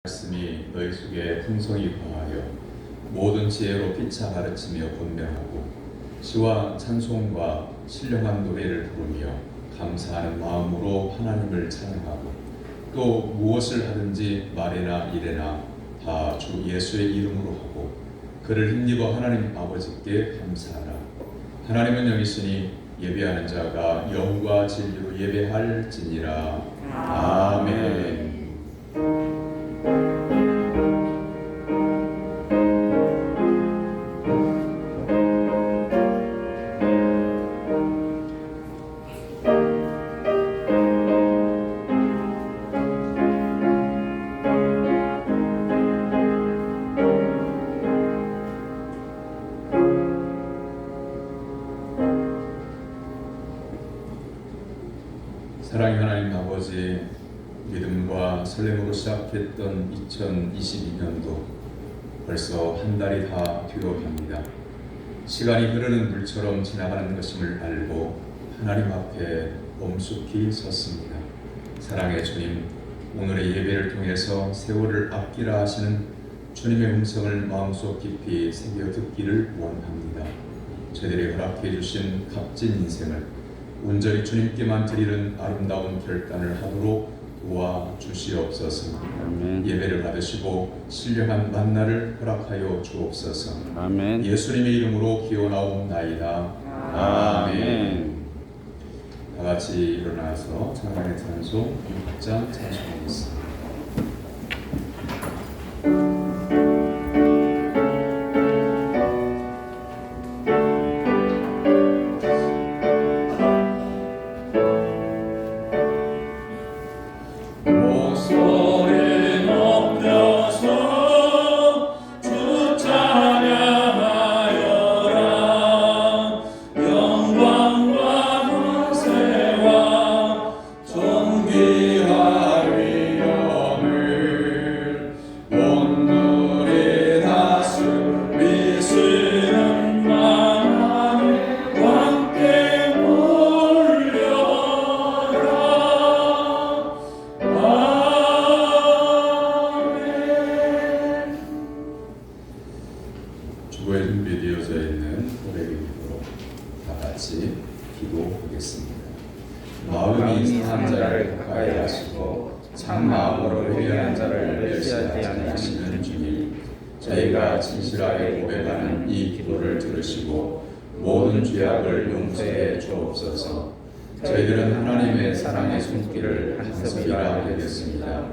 말씀이 너희 속에 풍성히 거하여 모든 지혜로 피차 가르치며 권면하고 시와 찬송과 신령한 노래를 부르며 감사하는 마음으로 하나님을 찬양하고 또 무엇을 하든지 말이나 일에나 다 주 예수의 이름으로 하고 그를 힘입어 하나님 아버지께 감사하라. 하나님은 영이시니 예배하는 자가 영과 진리로 예배할지니라. 아멘. 사랑의 하나님 아버지, 믿음과 설렘으로 시작했던 2022년도 벌써 한 달이 다 뒤어갑니다. 시간이 흐르는 물처럼 지나가는 것임을 알고 하나님 앞에 엄숙히 섰습니다. 사랑의 주님, 오늘의 예배를 통해서 세월을 아끼라 하시는 주님의 음성을 마음속 깊이 새겨 듣기를 원합니다. 저희들이 허락해 주신 값진 인생을 온전히 주님께만 드리는 아름다운 결단을 하도록 도와주시옵소서. 아멘. 예배를 받으시고 신령한 만나를 허락하여 주옵소서. 아멘. 예수님의 이름으로 기원하옵나이다. 아멘. 다 같이 일어나서 찬양의 찬송 6장 찬송하겠습니다. 주보에 준비되어져 있는 고백의 기도로 다 같이 기도하겠습니다. 마음이 상한 자를 가까이 하시고 참 마음으로 회개한 자를 멸시하지 않으시는 주님, 저희가 진실하게 고백하는 이 기도를 들으시고 모든 죄악을 용서해 주옵소서. 저희들은 하나님의 사랑의 손길을 한섭이라 알겠습니다.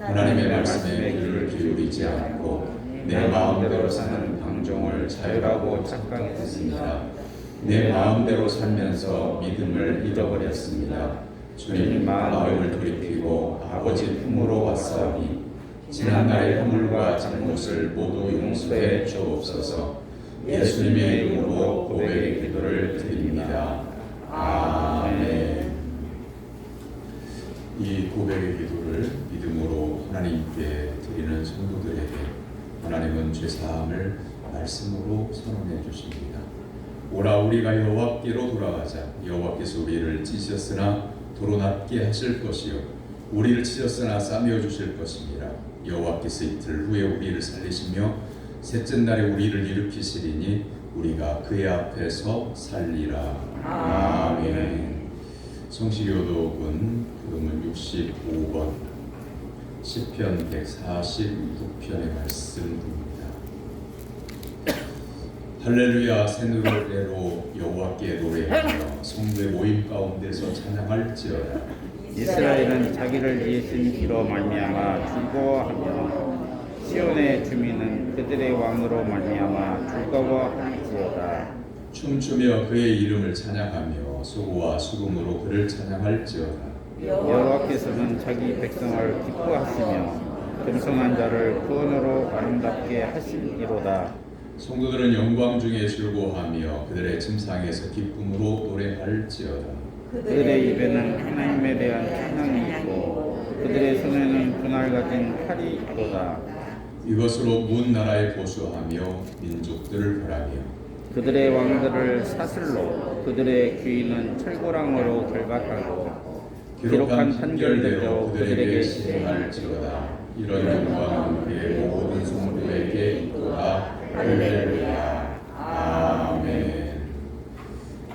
하나님의 말씀에 귀를 기울이지 않고 내 마음대로 사는 방종을 자유라고 착각했습니다. 내 마음대로 살면서 믿음을 잃어버렸습니다. 주님, 마음을 돌이키고 아버지 품으로 왔사오니 지난날의 허물과 잘못을 모두 용서해 주옵소서. 예수님의 이름으로 고백의 기도를 드립니다. 아멘. 이 고백의 기도를 믿음으로 하나님께 드리는 성도들에게 하나님은 죄사함을 말씀으로 선언해 주십니다. 오라 우리가 여호와께로 돌아가자. 여호와께서 우리를 찢으셨으나 도로 낫게 하실 것이요 우리를 찢었으나 싸매어 주실 것이니라. 여호와께서 이틀 후에 우리를 살리시며 셋째 날에 우리를 일으키시리니 우리가 그의 앞에서 살리라. 아멘. 성시교독은 부흥은 65번 시편 149편의 말씀입니다. 할렐루야 새노래로 여호와께 노래하며 성도의 모임 가운데서 찬양할지어다. 이스라엘은 자기를 지으신 이로 말미암아 즐거워하며 시온의 주민은 그들의 왕으로 말미암아 즐거워할지어다. 춤추며 그의 이름을 찬양하며 소고와 수금으로 그를 찬양할지어다. 여호와께서는 자기 백성을 기뻐하시며 겸손한 자를 구원으로 아름답게 하시리로다. 성도들은 영광 중에 즐거워하며 그들의 침상에서 기쁨으로 노래할지어다. 그들의 입에는 하나님에 대한 찬양이 있고 그들의 손에는 분할 가진 칼이 있도다. 이것으로 문 나라에 보수하며 민족들을 벌하며 그들의 왕들을 사슬로 그들의 귀인은 철고랑으로 결박하고 기록한 판결대로 그들에게 시행할지어다. 이런 영광은 그의 모든 성도에게 있도다. 할렐루야. 아멘.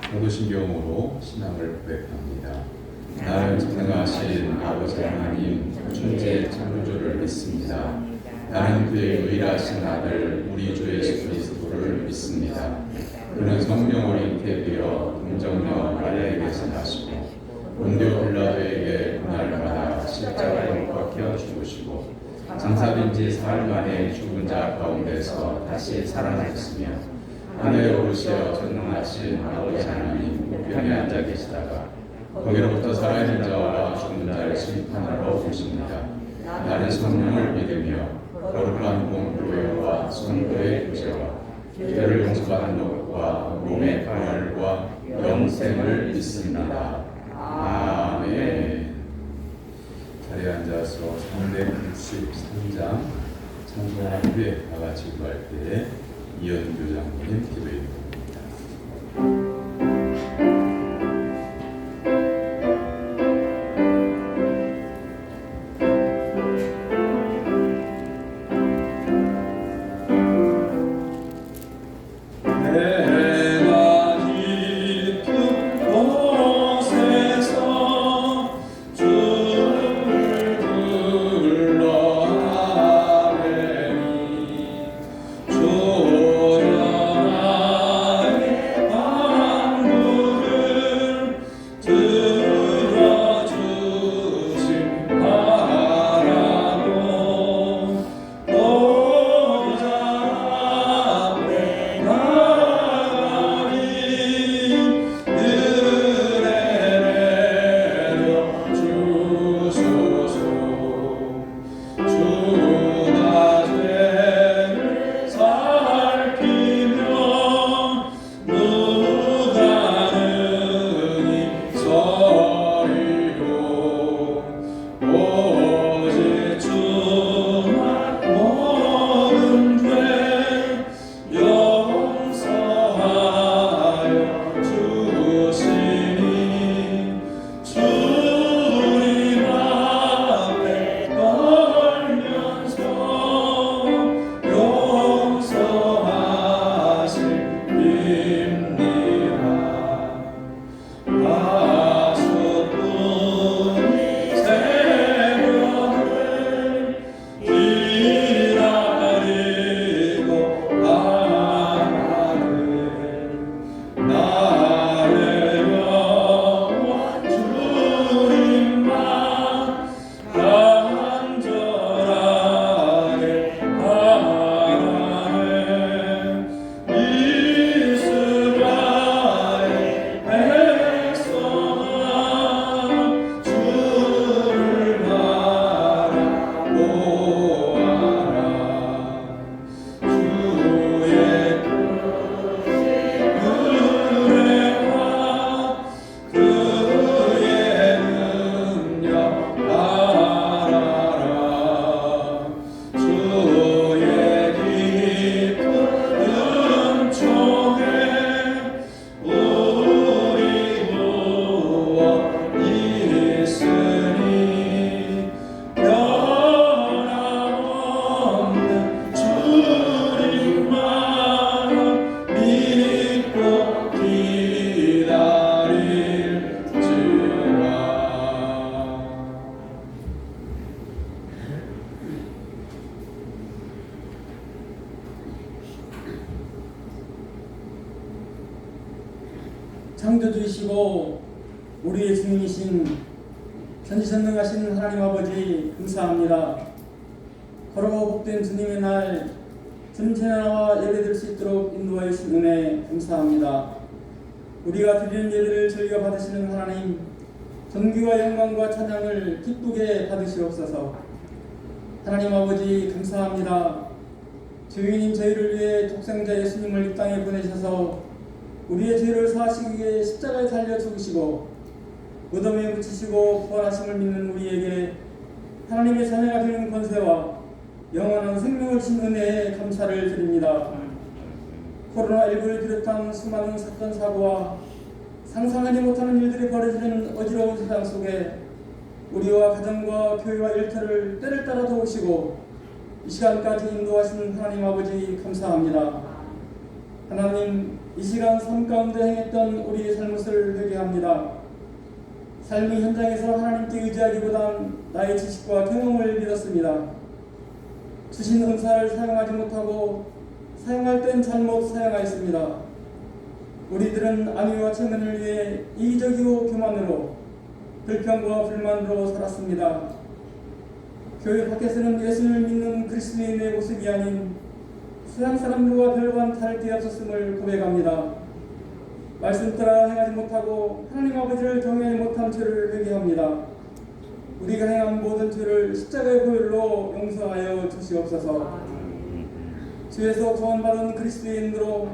사도신경으로 신앙을 고백합니다. 나는 전능하신 아버지 하나님 천재 창조주를 믿습니다. 나는 그의 유일하신 아들 우리 주 예수 그리스도를 믿습니다. 그는 성령 어린 태되어 동정녀 마리아에게서 나시고 본디오 빌라도에게 고난을 십자가에 못 박혀 죽으시고 장사된 지 사흘 만에 죽은 자 가운데서 다시 살아나셨으며 하늘에 오르시어 전능하신 아버지 하나님 우편에 앉아 계시다가 거기로부터 살아있는 자와 죽은 자를 심판하러 오십니다. 나는 성령을 믿으며 거룩한 공교회와 성도의 교제와 죄를 용서받는 것과 몸의 강활과 영생을 믿습니다. 아멘. 자리에 앉아서 363장 찬송한 후에 다 같이 구할 때 이현교 장로님 기도해 드립니다. 창조주이시고 우리의 주님이신 전지전능하신 하나님 아버지 감사합니다. 거룩하고 복된 주님의 날 전체에 나와 예배드릴 수 있도록 인도하여 주신 은혜 감사합니다. 우리가 드리는 예배를 저희가 받으시는 하나님 존귀와 영광과 찬양을 기쁘게 받으시옵소서. 하나님 아버지 감사합니다. 주인님 저희를 위해 독생자 예수님을 이 땅에 보내셔서 우리의 죄를 사하시기 위해 십자가에 달려 죽으시고 무덤에 묻히시고 부활하심을 믿는 우리에게 하나님의 자녀가 되는 권세와 영원한 생명을 주신 은혜에 감사를 드립니다. 코로나19를 비롯한 수많은 사건 사고와 상상하지 못하는 일들이 벌어지는 어지러운 세상 속에 우리와 가정과 교회와 일터를 때를 따라 도우시고 이 시간까지 인도하신 하나님 아버지 감사합니다. 하나님, 이 시간 삶 가운데 행했던 우리의 잘못을 회개합니다. 삶의 현장에서 하나님께 의지하기보단 나의 지식과 경험을 믿었습니다. 주신 은사를 사용하지 못하고 사용할 땐 잘못 사용하였습니다. 우리들은 안위와 체면을 위해 이기적이고 교만으로 불평과 불만으로 살았습니다. 교회 밖에서는 예수를 믿는 그리스도인의 모습이 아닌 세상 사람들과 별반 다를 게 없었음을 고백합니다. 말씀 따라 행하지 못하고 하나님 아버지를 경외하지 못한 죄를 회개합니다. 우리가 행한 모든 죄를 십자가의 보혈로 용서하여 주시옵소서. 주에서 구원받은 그리스도인으로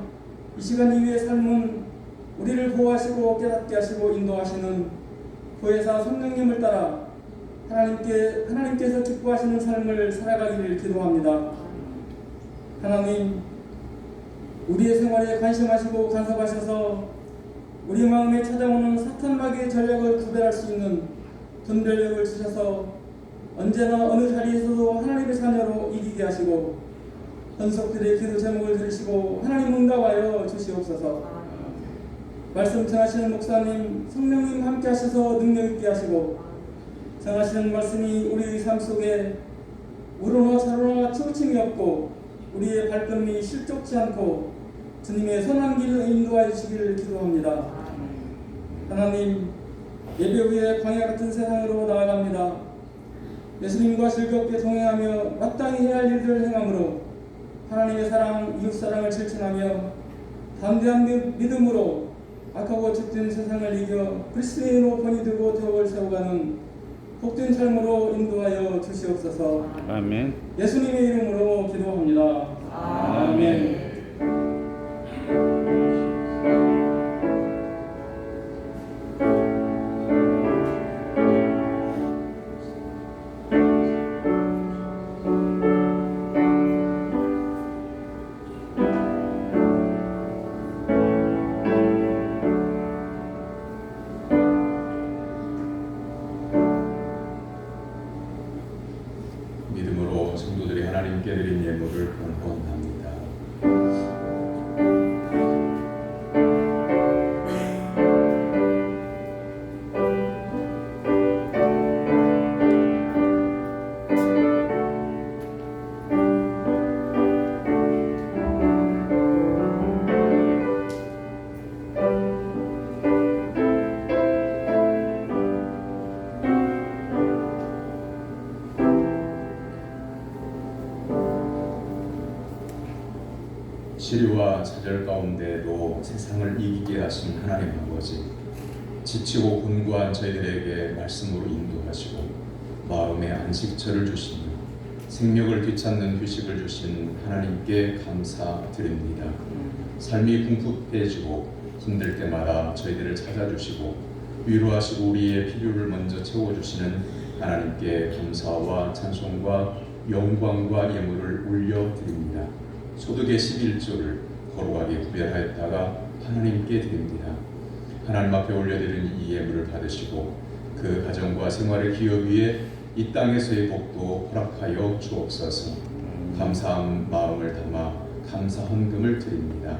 이 시간 이후의 삶은 우리를 보호하시고 깨닫게 하시고 인도하시는 보혜사 성령님을 따라 하나님께서 기뻐하시는 삶을 살아가기를 기도합니다. 하나님, 우리의 생활에 관심하시고 간섭하셔서 우리 마음에 찾아오는 사탄마귀의 전략을 구별할 수 있는 분별력을 주셔서 언제나 어느 자리에서도 하나님의 자녀로 이기게 하시고 현속들의 기도 제목을 들으시고 하나님 응답하여 주시옵소서. 말씀 전하시는 목사님, 성령님 함께 하셔서 능력 있게 하시고 전하시는 말씀이 우리의 삶 속에 우러나 차로나 치우침이 없고 우리의 발걸음이 실족지 않고 주님의 선한 길을 인도하여 주시기를 기도합니다. 하나님, 예배 후에 광야 같은 세상으로 나아갑니다. 예수님과 즐겁게 동행하며 마땅히 해야 할 일들을 행함으로 하나님의 사랑, 이웃 사랑을 실천하며 담대한 믿음으로 악하고 죽된 세상을 이겨 그리스도인으로 번이되고 대업을 세워가는 복된 삶으로 인도하여 주시옵소서. 아멘. 예수님의 이름으로 기도합니다. 아멘. 믿음으로 성도들이 하나님께 드린 예물을 번번합니다. 시류와 좌절 가운데도 세상을 이기게 하신 하나님 아버지, 지치고 곤고한 저희들에게 말씀으로 인도하시고 마음의 안식처를 주시며 생명을 되찾는 휴식을 주신 하나님께 감사드립니다. 삶이 궁핍해지고 힘들 때마다 저희들을 찾아주시고 위로하시고 우리의 필요를 먼저 채워주시는 하나님께 감사와 찬송과 영광과 예물을 올려드립니다. 소득의 11조를 거룩하게 구별하였다가 하나님께 드립니다. 하나님 앞에 올려드린 이 예물을 받으시고 그 가정과 생활의 기업 위에 이 땅에서의 복도 허락하여 주옵소서. 감사한 마음을 담아 감사 헌금을 드립니다.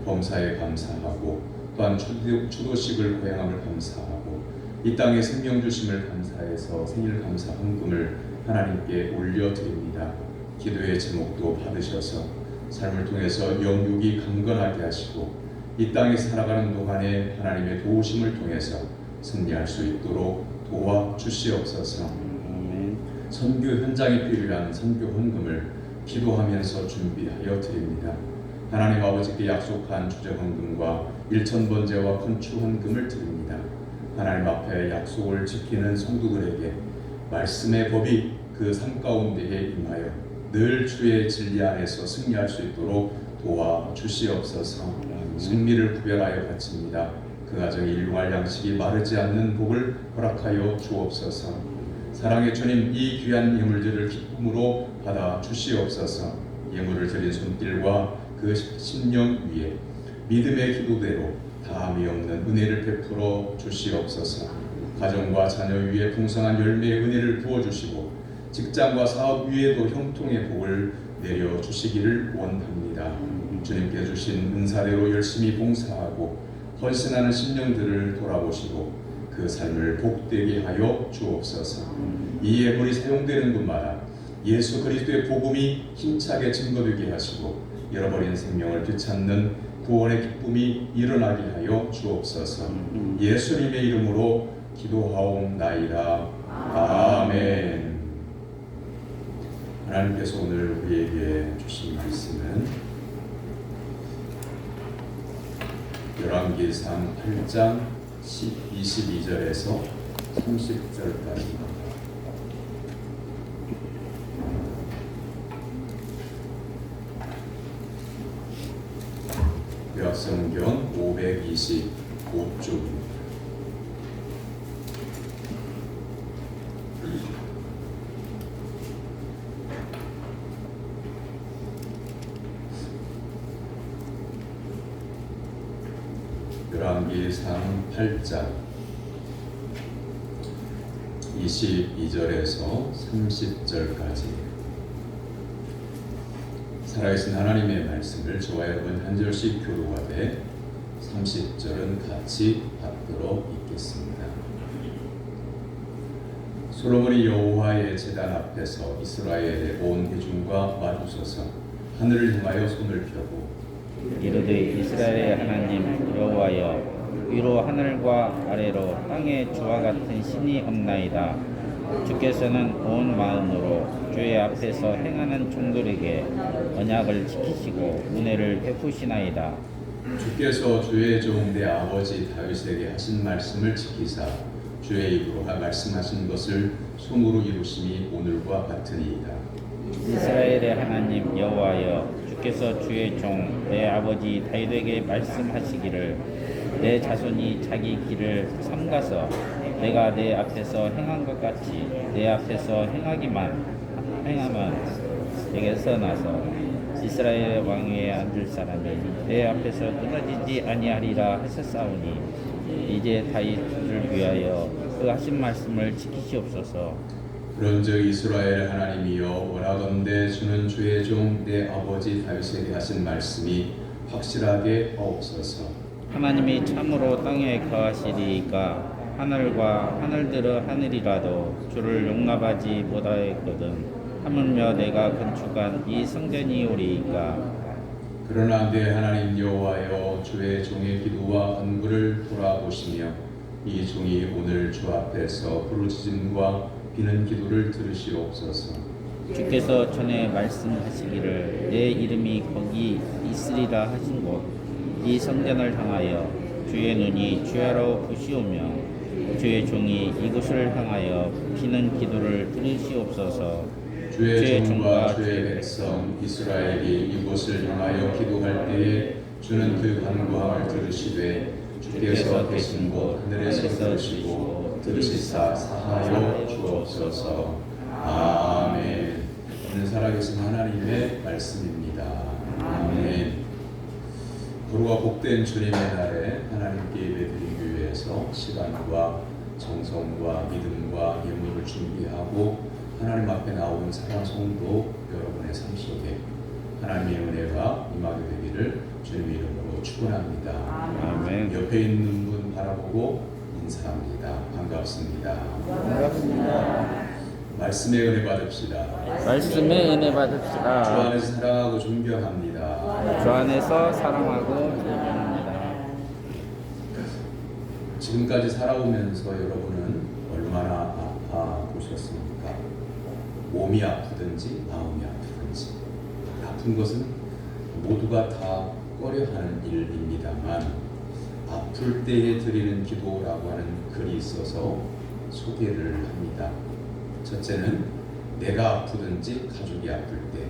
범사에 감사하고 또한 추도식을 거행함을 감사하고 이 땅에 생명 주심을 감사해서 생일 감사 헌금을 하나님께 올려드립니다. 기도의 제목도 받으셔서 삶을 통해서 영육이 강건하게 하시고 이 땅에 살아가는 동안에 하나님의 도우심을 통해서 승리할 수 있도록 도와주시옵소서. 선교 현장에 필요한 선교 헌금을 기도하면서 준비하여 드립니다. 하나님 아버지께 약속한 주적 헌금과 1,000번제와 건축 헌금을 드립니다. 하나님 앞에 약속을 지키는 성도들에게 말씀의 법이 그 삶 가운데에 임하여 늘 주의 진리 안에서 승리할 수 있도록 도와주시옵소서. 승리를 구별하여 바칩니다. 그 가정에 일용할 양식이 마르지 않는 복을 허락하여 주옵소서. 사랑의 주님, 이 귀한 예물들을 기쁨으로 받아 주시옵소서. 예물을 드린 손길과 그 심령 위에 믿음의 기도대로 다함이 없는 은혜를 베풀어 주시옵소서. 가정과 자녀 위에 풍성한 열매의 은혜를 부어주시고 직장과 사업 위에도 형통의 복을 내려주시기를 원합니다. 주님께 주신 은사대로 열심히 봉사하고 헌신하는 심령들을 돌아보시고 그 삶을 복되게 하여 주옵소서. 이 예물이 사용되는 곳마다 예수 그리스도의 복음이 힘차게 증거되게 하시고 잃어버린 생명을 되찾는 구원의 기쁨이 일어나게 하여 주옵소서. 예수님의 이름으로 기도하옵나이다. 아멘. 하나님께서 오늘 우리에게 주신 말씀은 열왕기상 8장 22절에서 30절까지입니다. 구약성경 525쪽입니다. 열왕기상 8장 22절에서 30절까지 살아계신 하나님의 말씀을 저와 여러분 한 절씩 교도하되 30절은 같이 받도록 읽겠습니다. 솔로몬이 여호와의 제단 앞에서 이스라엘의 온 회중과 마주서서 하늘을 향하여 손을 펴고 이르되 이스라엘의 하나님 여호와여 위로 하늘과 아래로 땅에 주와 같은 신이 없나이다. 주께서는 온 마음으로 주의 앞에서 행하는 종들에게 언약을 지키시고 은혜를 베푸시나이다. 주께서 주의 종 내 아버지 다윗에게 하신 말씀을 지키사 주의 입으로 말씀하신 것을 손으로 이루심이 오늘과 같으니이다. 이스라엘의 하나님 여호와여 주께서 주의 종 내 아버지 다윗에게 말씀하시기를 내 자손이 자기 길을 삼가서 내가 내 앞에서 행한 것 같이 내 앞에서 행하면 내게서 나서 이스라엘 왕위에 앉을 사람이 내 앞에서 끊어지지 아니하리라 하셨사오니 이제 다윗을 위하여 그 하신 말씀을 지키시옵소서. 그런즉 이스라엘 하나님이여 원하건대 주는 주의 종 내 아버지 다윗에게 하신 말씀이 확실하게 하옵소서. 하나님이 참으로 땅에 거하시리이까 하늘과 하늘들의 하늘이라도 주를 용납하지 못하였거든 하물며 내가 건축한 이 성전이오리이까. 그러나 내 하나님 여호와여 주의 종의 기도와 간구를 돌아보시며 이 종이 오늘 주 앞에서 부르짖음과 비는 기도를 들으시옵소서. 주께서 전에 말씀하시기를 내 이름이 거기 있으리라 하신 곳 이 성전을 향하여 주의 눈이 주야로 부시오며 주의 종이 이곳을 향하여 비는 기도를 들으시옵소서. 주의 종과 주의 백성 이스라엘이 이곳을 향하여 기도할 때에 주는 그 간구함을 들으시되 주께서 계신 곳 하늘에서 들으시고 들으시사 사하여 주옵소서. 아멘. 오늘 살아계신 하나님의 말씀입니다. 아멘. 거룩과 복된 주님의 날에 하나님께 예배드리기 위해서 시간과 정성과 믿음과 예물을 준비하고 하나님 앞에 나온 사랑 성도 여러분의 삶 속에 하나님의 은혜가 임하게 되기를 주님의 이름으로 축원합니다. 아멘. 옆에 있는 분 바라보고 인사합니다. 반갑습니다. 반갑습니다. 말씀의 은혜 받읍시다. 말씀의 은혜 주 받읍시다. 안에서 사랑하고 존경합니다. 주 안에서 사랑하고 존경합니다. 지금까지 살아오면서 여러분은 얼마나 아파보셨습니까? 몸이 아프든지 마음이 아프든지 아픈 것은 모두가 다 꺼려하는 일입니다만 아플 때에 드리는 기도라고 하는 글이 있어서 소개를 합니다. 첫째는 내가 아프든지 가족이 아플 때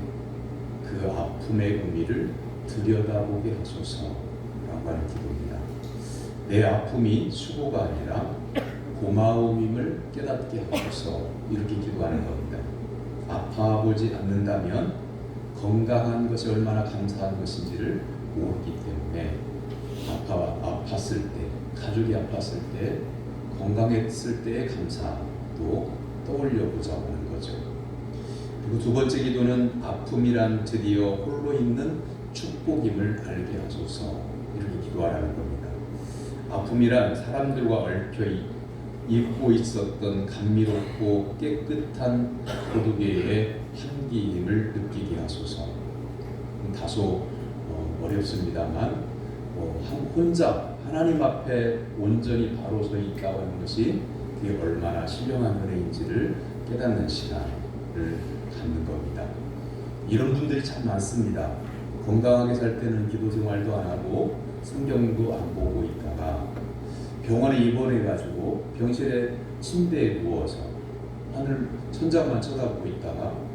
그 아픔의 의미를 들여다보게 하소서라고 하는 기도입니다. 내 아픔이 수고가 아니라 고마움임을 깨닫게 하소서 이렇게 기도하는 겁니다. 아파보지 않는다면 건강한 것이 얼마나 감사한 것인지를 모르기 때문에 아팠을 때, 가족이 아팠을 때 건강했을 때의 감사도 떠올려 보자고 하는 거죠. 그리고 두 번째 기도는 아픔이란 드디어 홀로 있는 축복임을 알게 하소서, 이렇게 기도하라는 겁니다. 아픔이란 사람들과 얽혀 입고 있었던 감미롭고 깨끗한 고두개의 향기임을 느끼게 하소서. 다소 어렵습니다만 혼자 하나님 앞에 온전히 바로 서 있다고 하는 것이 그게 얼마나 신령한 은혜인지를 깨닫는 시간을 갖는 겁니다. 이런 분들이 참 많습니다. 건강하게 살 때는 기도 생활도 안 하고 성경도 안 보고 있다가 병원에 입원해가지고 병실에 침대에 누워서 하늘 천장만 쳐다보고 있다가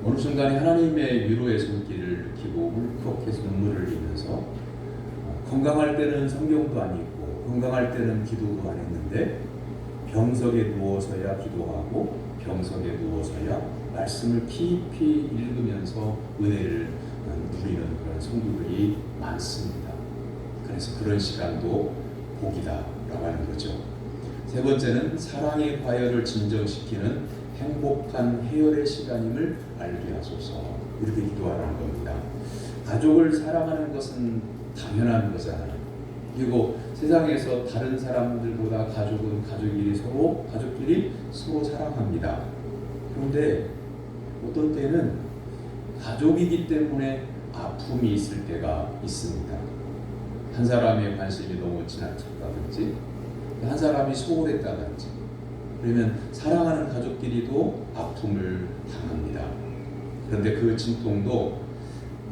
어느 순간에 하나님의 위로의 손길을 느끼고 울컥해서 눈물을 흘리면서 건강할 때는 성경도 안 읽고 건강할 때는 기도도 안 했는데 병석에 누워서야 기도하고 병석에 누워서야 말씀을 깊이 읽으면서 은혜를 누리는 그런 성도들이 많습니다. 그래서 그런 시간도 복이다라고 하는 거죠. 세 번째는 사랑의 과열을 진정시키는 행복한 해열의 시간임을 알게 하소서, 이렇게 기도하라는 겁니다. 가족을 사랑하는 것은 당연한 거잖아요. 그리고 세상에서 다른 사람들보다 가족끼리 서로 사랑합니다. 그런데 어떤 때는 가족이기 때문에 아픔이 있을 때가 있습니다. 한 사람의 관심이 너무 지나쳤다든지 한 사람이 소홀했다든지, 그러면 사랑하는 가족끼리도 아픔을 당합니다. 그런데 그 진통도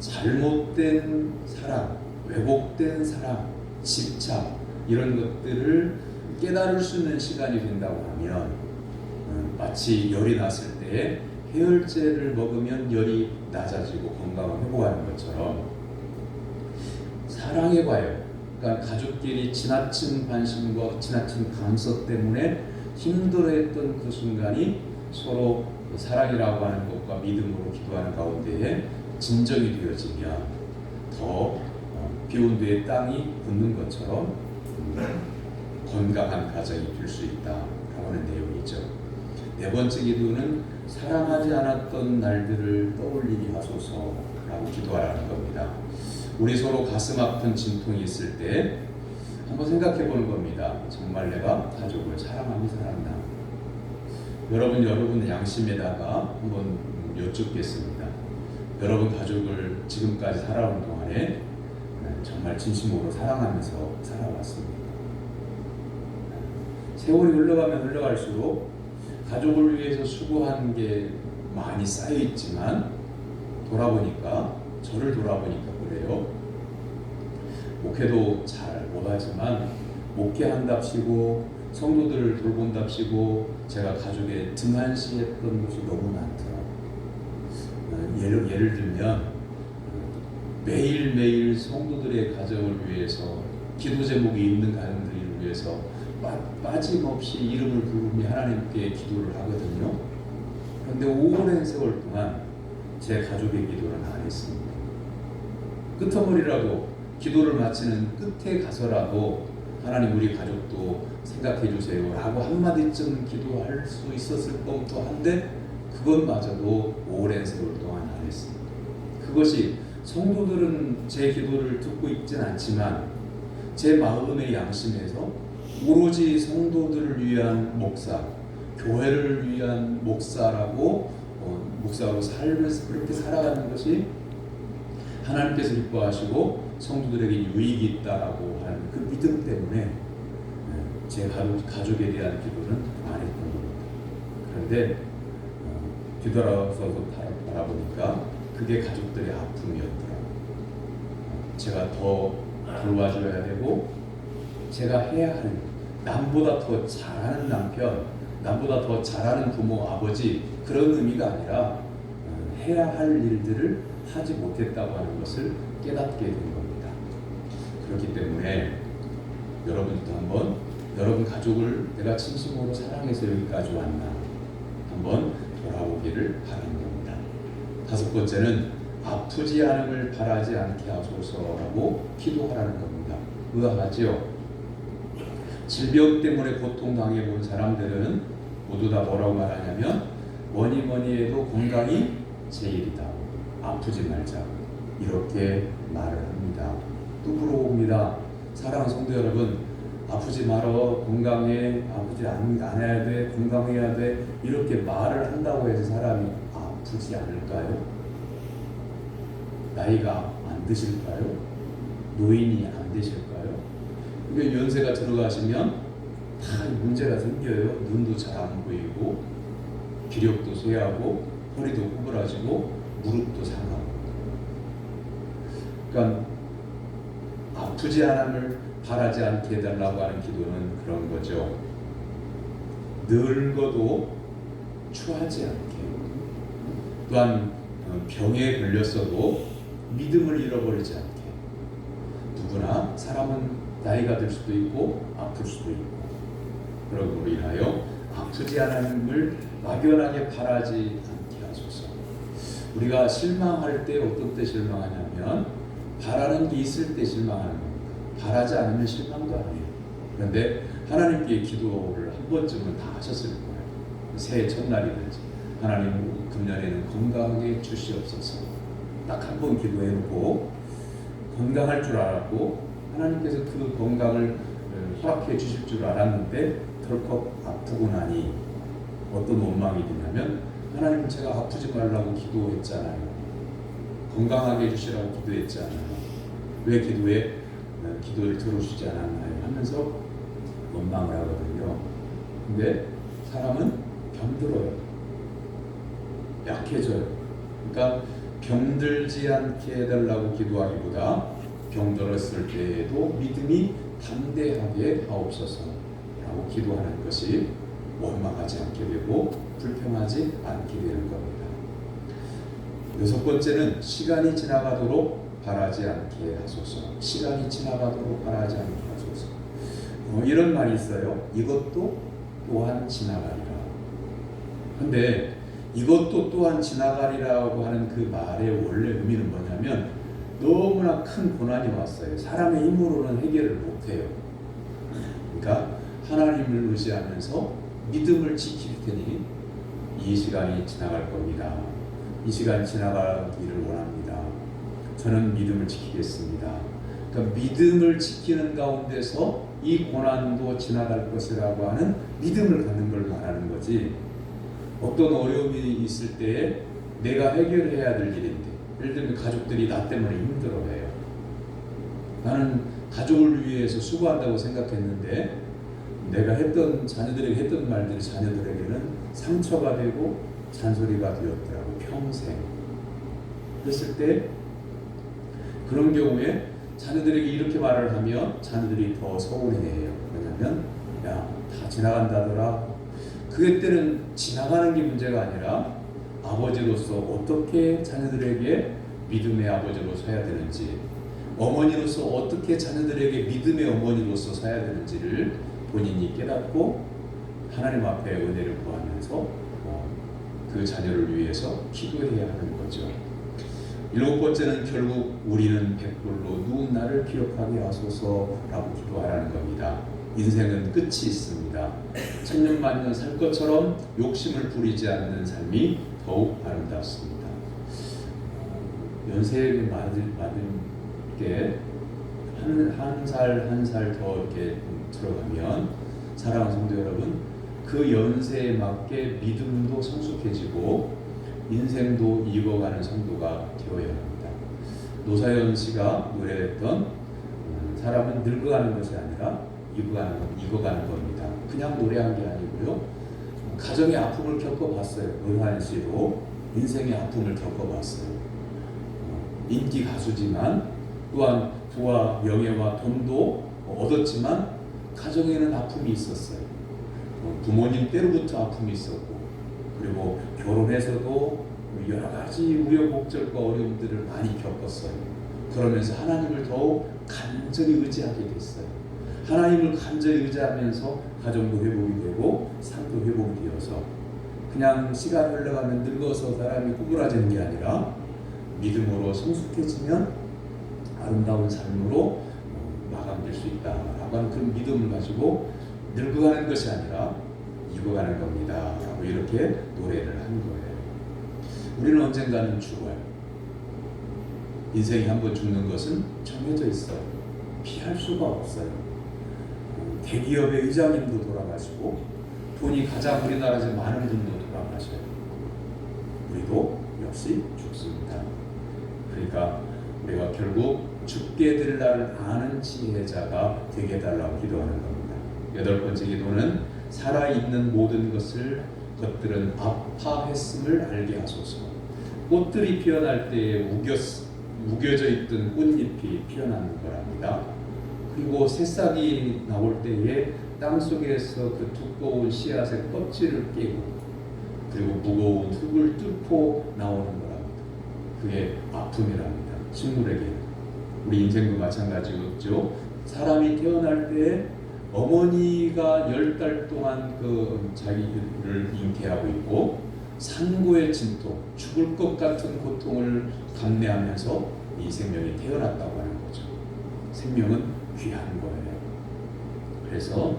잘못된 사랑, 왜곡된 사랑, 집착, 이런 것들을 깨달을 수 있는 시간이 된다고 하면 마치 열이 났을 때 해열제를 먹으면 열이 낮아지고 건강을 회복하는 것처럼 사랑의 과열, 그러니까 가족끼리 지나친 관심과 지나친 감서 때문에 힘들어했던 그 순간이 서로 사랑이라고 하는 것과 믿음으로 기도하는 가운데에 진정이 되어지면 더 비온 뒤에 땅이 굳는 것처럼 건강한 가정이 될 수 있다라고 하는 내용이죠. 네 번째 기도는 사랑하지 않았던 날들을 떠올리게 하소서라고 기도하라는 겁니다. 우리 서로 가슴 아픈 진통이 있을 때 한번 생각해 보는 겁니다. 정말 내가 가족을 사랑하며 살았나? 여러분 양심에다가 한번 여쭙겠습니다. 여러분 가족을 지금까지 살아온 동안에 정말 진심으로 사랑하면서 살아왔습니다. 세월이 흘러가면 흘러갈수록 가족을 위해서 수고한 게 많이 쌓여 있지만 저를 돌아보니까 그래요. 목회도 잘 못하지만 목회한답시고 성도들을 돌본답시고 제가 가족에 등한시했던 것이 너무 많더라고요. 예를 들면 매일매일 성도들의 가정을 위해서 기도 제목이 있는 가정들을 위해서 빠짐없이 이름을 부르며 하나님께 기도를 하거든요. 그런데 오랜 세월 동안 제 가족의 기도는 안 했습니다. 끄트머리라도 기도를 마치는 끝에 가서라도 하나님 우리 가족도 생각해 주세요 라고 한마디쯤 기도할 수 있었을 법도 한데 그것마저도 오랜 세월 동안 안 했습니다. 그것이 성도들은 제 기도를 듣고 있진 않지만 제 마음의 양심에서 오로지 성도들을 위한 목사, 교회를 위한 목사로 살면서 그렇게 살아가는 것이 하나님께서 기뻐하시고 성도들에게 유익이 있다라고 하는 그 믿음 때문에 제 가족에 대한 기도는 안 했던 겁니다. 그런데 뒤돌아서서 바라보니까 그게 가족들의 아픔이었더라고요. 제가 더 돌봐줘야 되고 제가 해야 하는, 남보다 더 잘하는 남편, 남보다 더 잘하는 부모, 아버지, 그런 의미가 아니라 해야 할 일들을 하지 못했다고 하는 것을 깨닫게 된 겁니다. 그렇기 때문에 여러분도 한번 여러분 가족을 내가 진심으로 사랑해서 여기까지 왔나 한번 돌아보기를 바라는 겁니다. 다섯 번째는 아프지 않음을 바라지 않게 하소서라고 기도하라는 겁니다. 의아하지요? 질병 때문에 고통당해 본 사람들은 모두 다 뭐라고 말하냐면 뭐니 뭐니 해도 건강이 제일이다. 아프지 말자. 이렇게 말을 합니다. 또 물어봅니다. 사랑하는 성도 여러분, 아프지 말어, 건강해, 아프지 안 해야 돼, 건강해야 돼, 이렇게 말을 한다고 해서 사람이 아프지 않을까요? 나이가 안 드실까요? 노인이 안 되실까요? 이게 연세가 들어가시면 다 문제가 생겨요. 눈도 잘 안 보이고, 기력도 쇠하고, 허리도 구부라지고, 무릎도 상하고. 그러니까 아프지 않음을 바라지 않게 해달라고 하는 기도는 그런 거죠. 늙어도 추하지 않게, 또한 병에 걸렸어도 믿음을 잃어버리지 않게. 누구나 사람은 나이가 들 수도 있고 아플 수도 있고, 그러므로 인하여 아프지 않음을 막연하게 바라지 않게 하소서. 우리가 실망할 때 어떤 때 실망하냐면 바라는 게 있을 때 실망하는 겁니다. 바라지 않으면 실망도 아니에요. 그런데 하나님께 기도를 한 번쯤은 다 하셨을 거예요. 새해 첫날이든지 하나님 금년에는 건강하게 주시옵소서. 딱 한 번 기도해놓고 건강할 줄 알았고 하나님께서 그 건강을 허락해 주실 줄 알았는데 덜컥 아프고 나니 어떤 원망이 드냐면 하나님 제가 아프지 말라고 기도했잖아요. 건강하게 해주시라고 기도했잖아요. 왜 기도를 들어주지 않았나요? 하면서 원망을 하거든요. 근데 사람은 병들어요. 약해져요. 그러니까 병들지 않게 해달라고 기도하기보다 병들었을 때에도 믿음이 담대하게 하옵소서 라고 기도하는 것이 원망하지 않게 되고 불평하지 않게 되는 겁니다. 여섯 번째는 시간이 지나가도록 바라지 않게 하소서. 시간이 지나가도록 바라지 않게 하소서. 이런 말이 있어요. 이것도 또한 지나가리라. 근데 이것도 또한 지나가리라고 하는 그 말의 원래 의미는 뭐냐면 너무나 큰 고난이 왔어요. 사람의 힘으로는 해결을 못해요. 그러니까 하나님을 의지하면서 믿음을 지킬 테니 이 시간이 지나갈 겁니다. 이 시간이 지나가기를 원합니다. 저는 믿음을 지키겠습니다. 그러니까 믿음을 지키는 가운데서 이 고난도 지나갈 것이라고 하는 믿음을 갖는 걸 말하는 거지, 어떤 어려움이 있을 때에 내가 해결해야 될 일인데, 예를 들면 가족들이 나 때문에 힘들어해요. 나는 가족을 위해서 수고한다고 생각했는데 내가 자녀들에게 했던 말들이 자녀들에게는 상처가 되고 잔소리가 되었더라고, 평생. 그랬을 때 그런 경우에 자녀들에게 이렇게 말을 하면 자녀들이 더 서운해해요. 뭐냐면 야, 다 지나간다더라. 그게 때는 지나가는 게 문제가 아니라 아버지로서 어떻게 자녀들에게 믿음의 아버지로 서야 되는지, 어머니로서 어떻게 자녀들에게 믿음의 어머니로서 서야 되는지를 본인이 깨닫고 하나님 앞에 은혜를 구하면서 그 자녀를 위해서 기도해야 하는 거죠. 일곱 번째는 결국 우리는 백불로 누운 나를 기억하게 하소서라고 기도하라는 겁니다. 인생은 끝이 있습니다. 천년만년 살 것처럼 욕심을 부리지 않는 삶이 더욱 아름답습니다. 연세에 맞은 게 한 살 더 이렇게 들어가면, 사랑하는 성도 여러분, 그 연세에 맞게 믿음도 성숙해지고 인생도 익어가는 성도가 되어야 합니다. 노사연 씨가 노래했던 사람은 늙어가는 것이 아니라 익어가는 겁니다. 그냥 노래한 게 아니고요. 가정의 아픔을 겪어봤어요. 노사연 씨도 인생의 아픔을 겪어봤어요. 인기 가수지만 또한 부와 명예와 돈도 얻었지만 가정에는 아픔이 있었어요. 부모님 때로부터 아픔이 있었고, 그리고 결혼해서도 여러 가지 우여곡절과 어려움들을 많이 겪었어요. 그러면서 하나님을 더욱 간절히 의지하게 됐어요. 하나님을 간절히 의지하면서 가정도 회복이 되고 삶도 회복이 되어서 그냥 시간이 흘러가면 늙어서 사람이 구부라지는 게 아니라 믿음으로 성숙해지면 아름다운 삶으로 마감될 수 있다라고 하는 그런 믿음을 가지고 늙어가는 것이 아니라 익어가는 겁니다 라고 이렇게 노래를 한 거예요. 우리는 언젠가는 죽어요. 인생이 한번 죽는 것은 정해져 있어요. 피할 수가 없어요. 대기업의 의장님도 돌아가시고 돈이 가장 우리나라에서 많은 분도 돌아가셔요. 우리도 역시 죽습니다. 그러니까 우리가 결국 죽게 될 날을 아는 지혜자가 되게 해달라고 기도하는 겁니다. 8번째 기도는 살아있는 모든 것들은 아파했음을 알게 하소서. 꽃들이 피어날 때에 우겨져 있던 꽃잎이 피어나는 거랍니다. 그리고 새싹이 나올 때에 땅속에서 그 두꺼운 씨앗의 껍질을 깨고 그리고 무거운 흙을 뚫고 나오는 거랍니다. 그게 아픔이랍니다. 식물에게. 우리 인생도 마찬가지겠죠. 사람이 태어날 때 어머니가 10달 동안 그 자기를 잉태하고 있고 산고의 진통, 죽을 것 같은 고통을 감내하면서 이 생명이 태어났다고 하는 거죠. 생명은 귀한 거예요. 그래서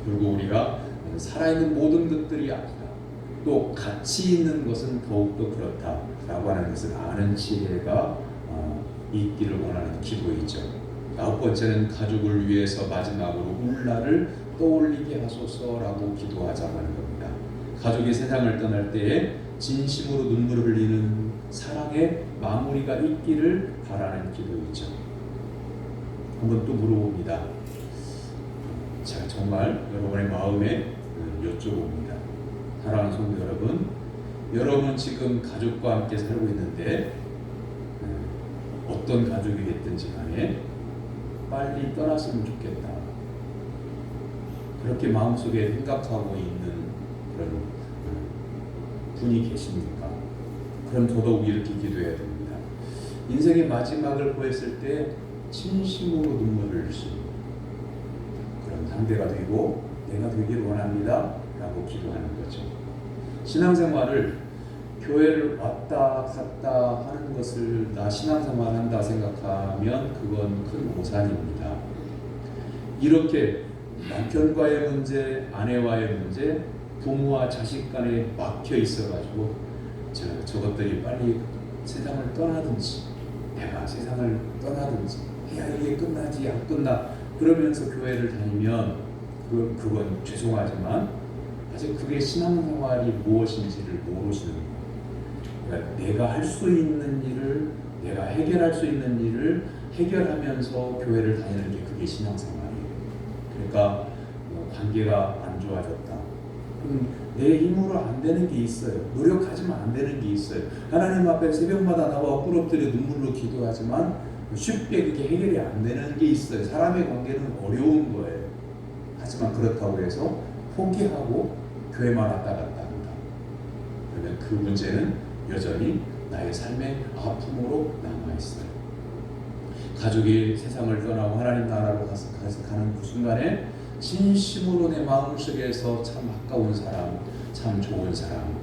결국 우리가 살아있는 모든 것들이 아프다. 또 가치 있는 것은 더욱더 그렇다라고 하는 것을 아는 지혜가 있기를 원하는 기도이죠. 9번째는 가족을 위해서 마지막으로 울 날을 떠올리게 하소서라고 기도하자고 하는 겁니다. 가족이 세상을 떠날 때에 진심으로 눈물을 흘리는 사랑의 마무리가 있기를 바라는 기도이죠. 한번 또 물어봅니다. 제가 정말 여러분의 마음에 여쭤봅니다. 사랑하는 성도 여러분, 여러분 지금 가족과 함께 살고 있는데 어떤 가족이 됐든지 간에 빨리 떠났으면 좋겠다. 그렇게 마음속에 생각하고 있는 그런 분이 계십니까? 그럼 더더욱 이렇게 기도해야 됩니다. 인생의 마지막을 보냈을 때 진심으로 눈물을 흘리는 그런 상대가 되고 내가 되기를 원합니다 라고 기도하는 거죠. 신앙생활을 교회를 왔다 갔다 하는 것을 나 신앙생활 한다 생각하면 그건 큰 오산입니다. 이렇게 남편과의 문제, 아내와의 문제, 부모와 자식 간에 막혀 있어가지고 저것들이 빨리 세상을 떠나든지 내가 세상을 떠나든지 야 이게 끝나지 안 끝나 그러면서 교회를 다니면 그건 죄송하지만 아직 그게 신앙생활이 무엇인지를 모르시는 거예요. 그러니까 내가 할 수 있는 일을 내가 해결할 수 있는 일을 해결하면서 교회를 다니는 게 그게 신앙생활이에요. 그러니까 관계가 안 좋아졌다. 내 힘으로 안 되는 게 있어요. 노력하지만 안 되는 게 있어요. 하나님 앞에 새벽마다 나와 꿇어뜨려 눈물로 기도하지만 쉽게 그게 해결이 안 되는 게 있어요. 사람의 관계는 어려운 거예요. 하지만 그렇다고 해서 포기하고 교회만 왔다 갔다 한다. 그러면 그 문제는 여전히 나의 삶의 아픔으로 남아있어요. 가족이 세상을 떠나고 하나님 나라로 가는 그 순간에 진심으로 내 마음속에서 참 아까운 사람, 참 좋은 사람,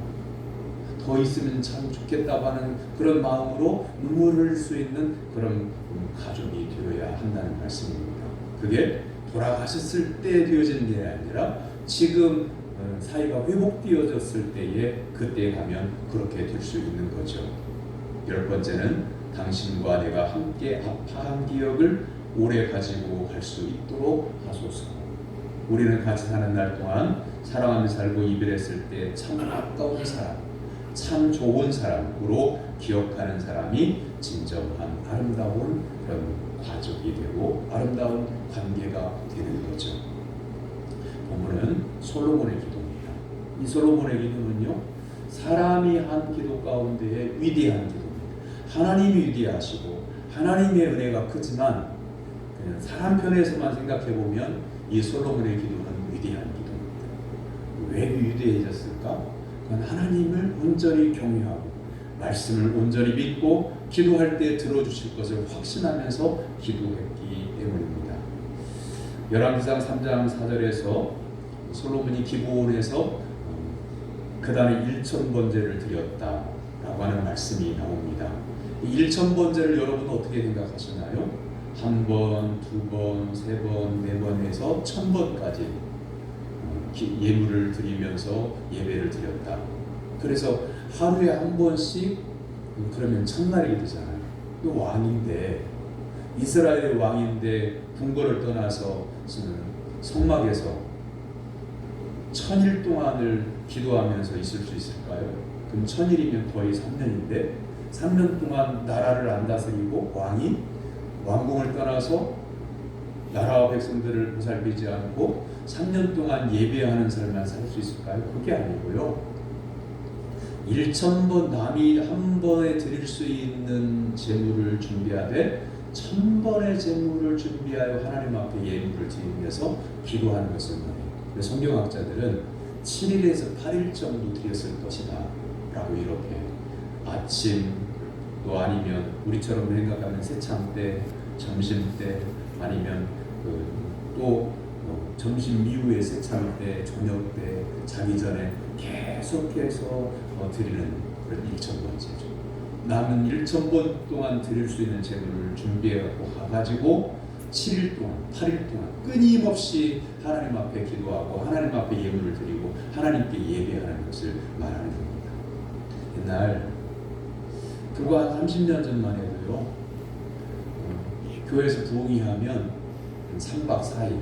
더 있으면 참 좋겠다고 하는 그런 마음으로 눈물을 흘릴 수 있는 그런 가족이 되어야 한다는 말씀입니다. 그게 돌아가셨을 때 되어지는 게 아니라 지금 사이가 회복되어졌을 때에 그때 가면 그렇게 될 수 있는 거죠. 10번째는 당신과 내가 함께 아파한 기억을 오래 가지고 갈 수 있도록 하소서. 우리는 같이 사는 날 동안 사랑하며 살고 이별했을 때 참 아까운 사람, 참 좋은 사람으로 기억하는 사람이 진정한 아름다운 그런 가족이 되고 아름다운 관계가 되는 거죠. 본문은 솔로몬의 기도입니다. 이 솔로몬의 기도는요, 사람이 한 기도 가운데에 위대한 기도입니다. 하나님이 위대하시고 하나님의 은혜가 크지만 그냥 사람 편에서만 생각해 보면 이 솔로몬의 기도는 위대한 기도입니다. 왜 위대해졌을까? 그건 하나님을 온전히 경외하고 말씀을 온전히 믿고 기도할 때 들어주실 것을 확신하면서 기도했기 때문입니다. 열왕기상 3장 4절에서 솔로몬이 기브온에서 그날에 1000번제를 드렸다라고 하는 말씀이 나옵니다. 이 1000번제를 여러분 어떻게 생각하시나요? 1번, 2번, 3번, 4번 해서 1000번까지 예물을 드리면서 예배를 드렸다. 그래서 하루에 한 번씩 그러면 첫날이 되잖아요. 또 왕인데 이스라엘의 왕인데 궁궐을 떠나서 성막에서 1000일 동안을 기도하면서 있을 수 있을까요? 그럼 1000일이면 거의 3년인데 3년 동안 나라를 안 다스리고 왕이 왕궁을 떠나서 나라와 백성들을 보살피지 않고 3년 동안 예배하는 삶만 살 수 있을까요? 그게 아니고요. 1000번 남이 한 번에 드릴 수 있는 제물을 준비하되 1000번의 제물을 준비하여 하나님 앞에 예물을 드리면서 기도하는 것을 말해요. 성경학자들은 7일에서 8일 정도 드렸을 것이다 라고 이렇게 아침 또 아니면 우리처럼 생각하면 새참 때, 점심 때 아니면 또 점심 이후에 새참 때, 저녁 때, 자기 전에 계속해서 드리는 그런 1000번째죠. 남은 1000번 동안 드릴 수 있는 제물을 준비해갖고 가가지고 7일 동안, 8일 동안 끊임없이 하나님 앞에 기도하고 하나님 앞에 예물을 드리고 하나님께 예배하는 것을 말하는 겁니다. 옛날 그거 한 30년 전만 해도요, 교회에서 부흥회하면 3박 4일,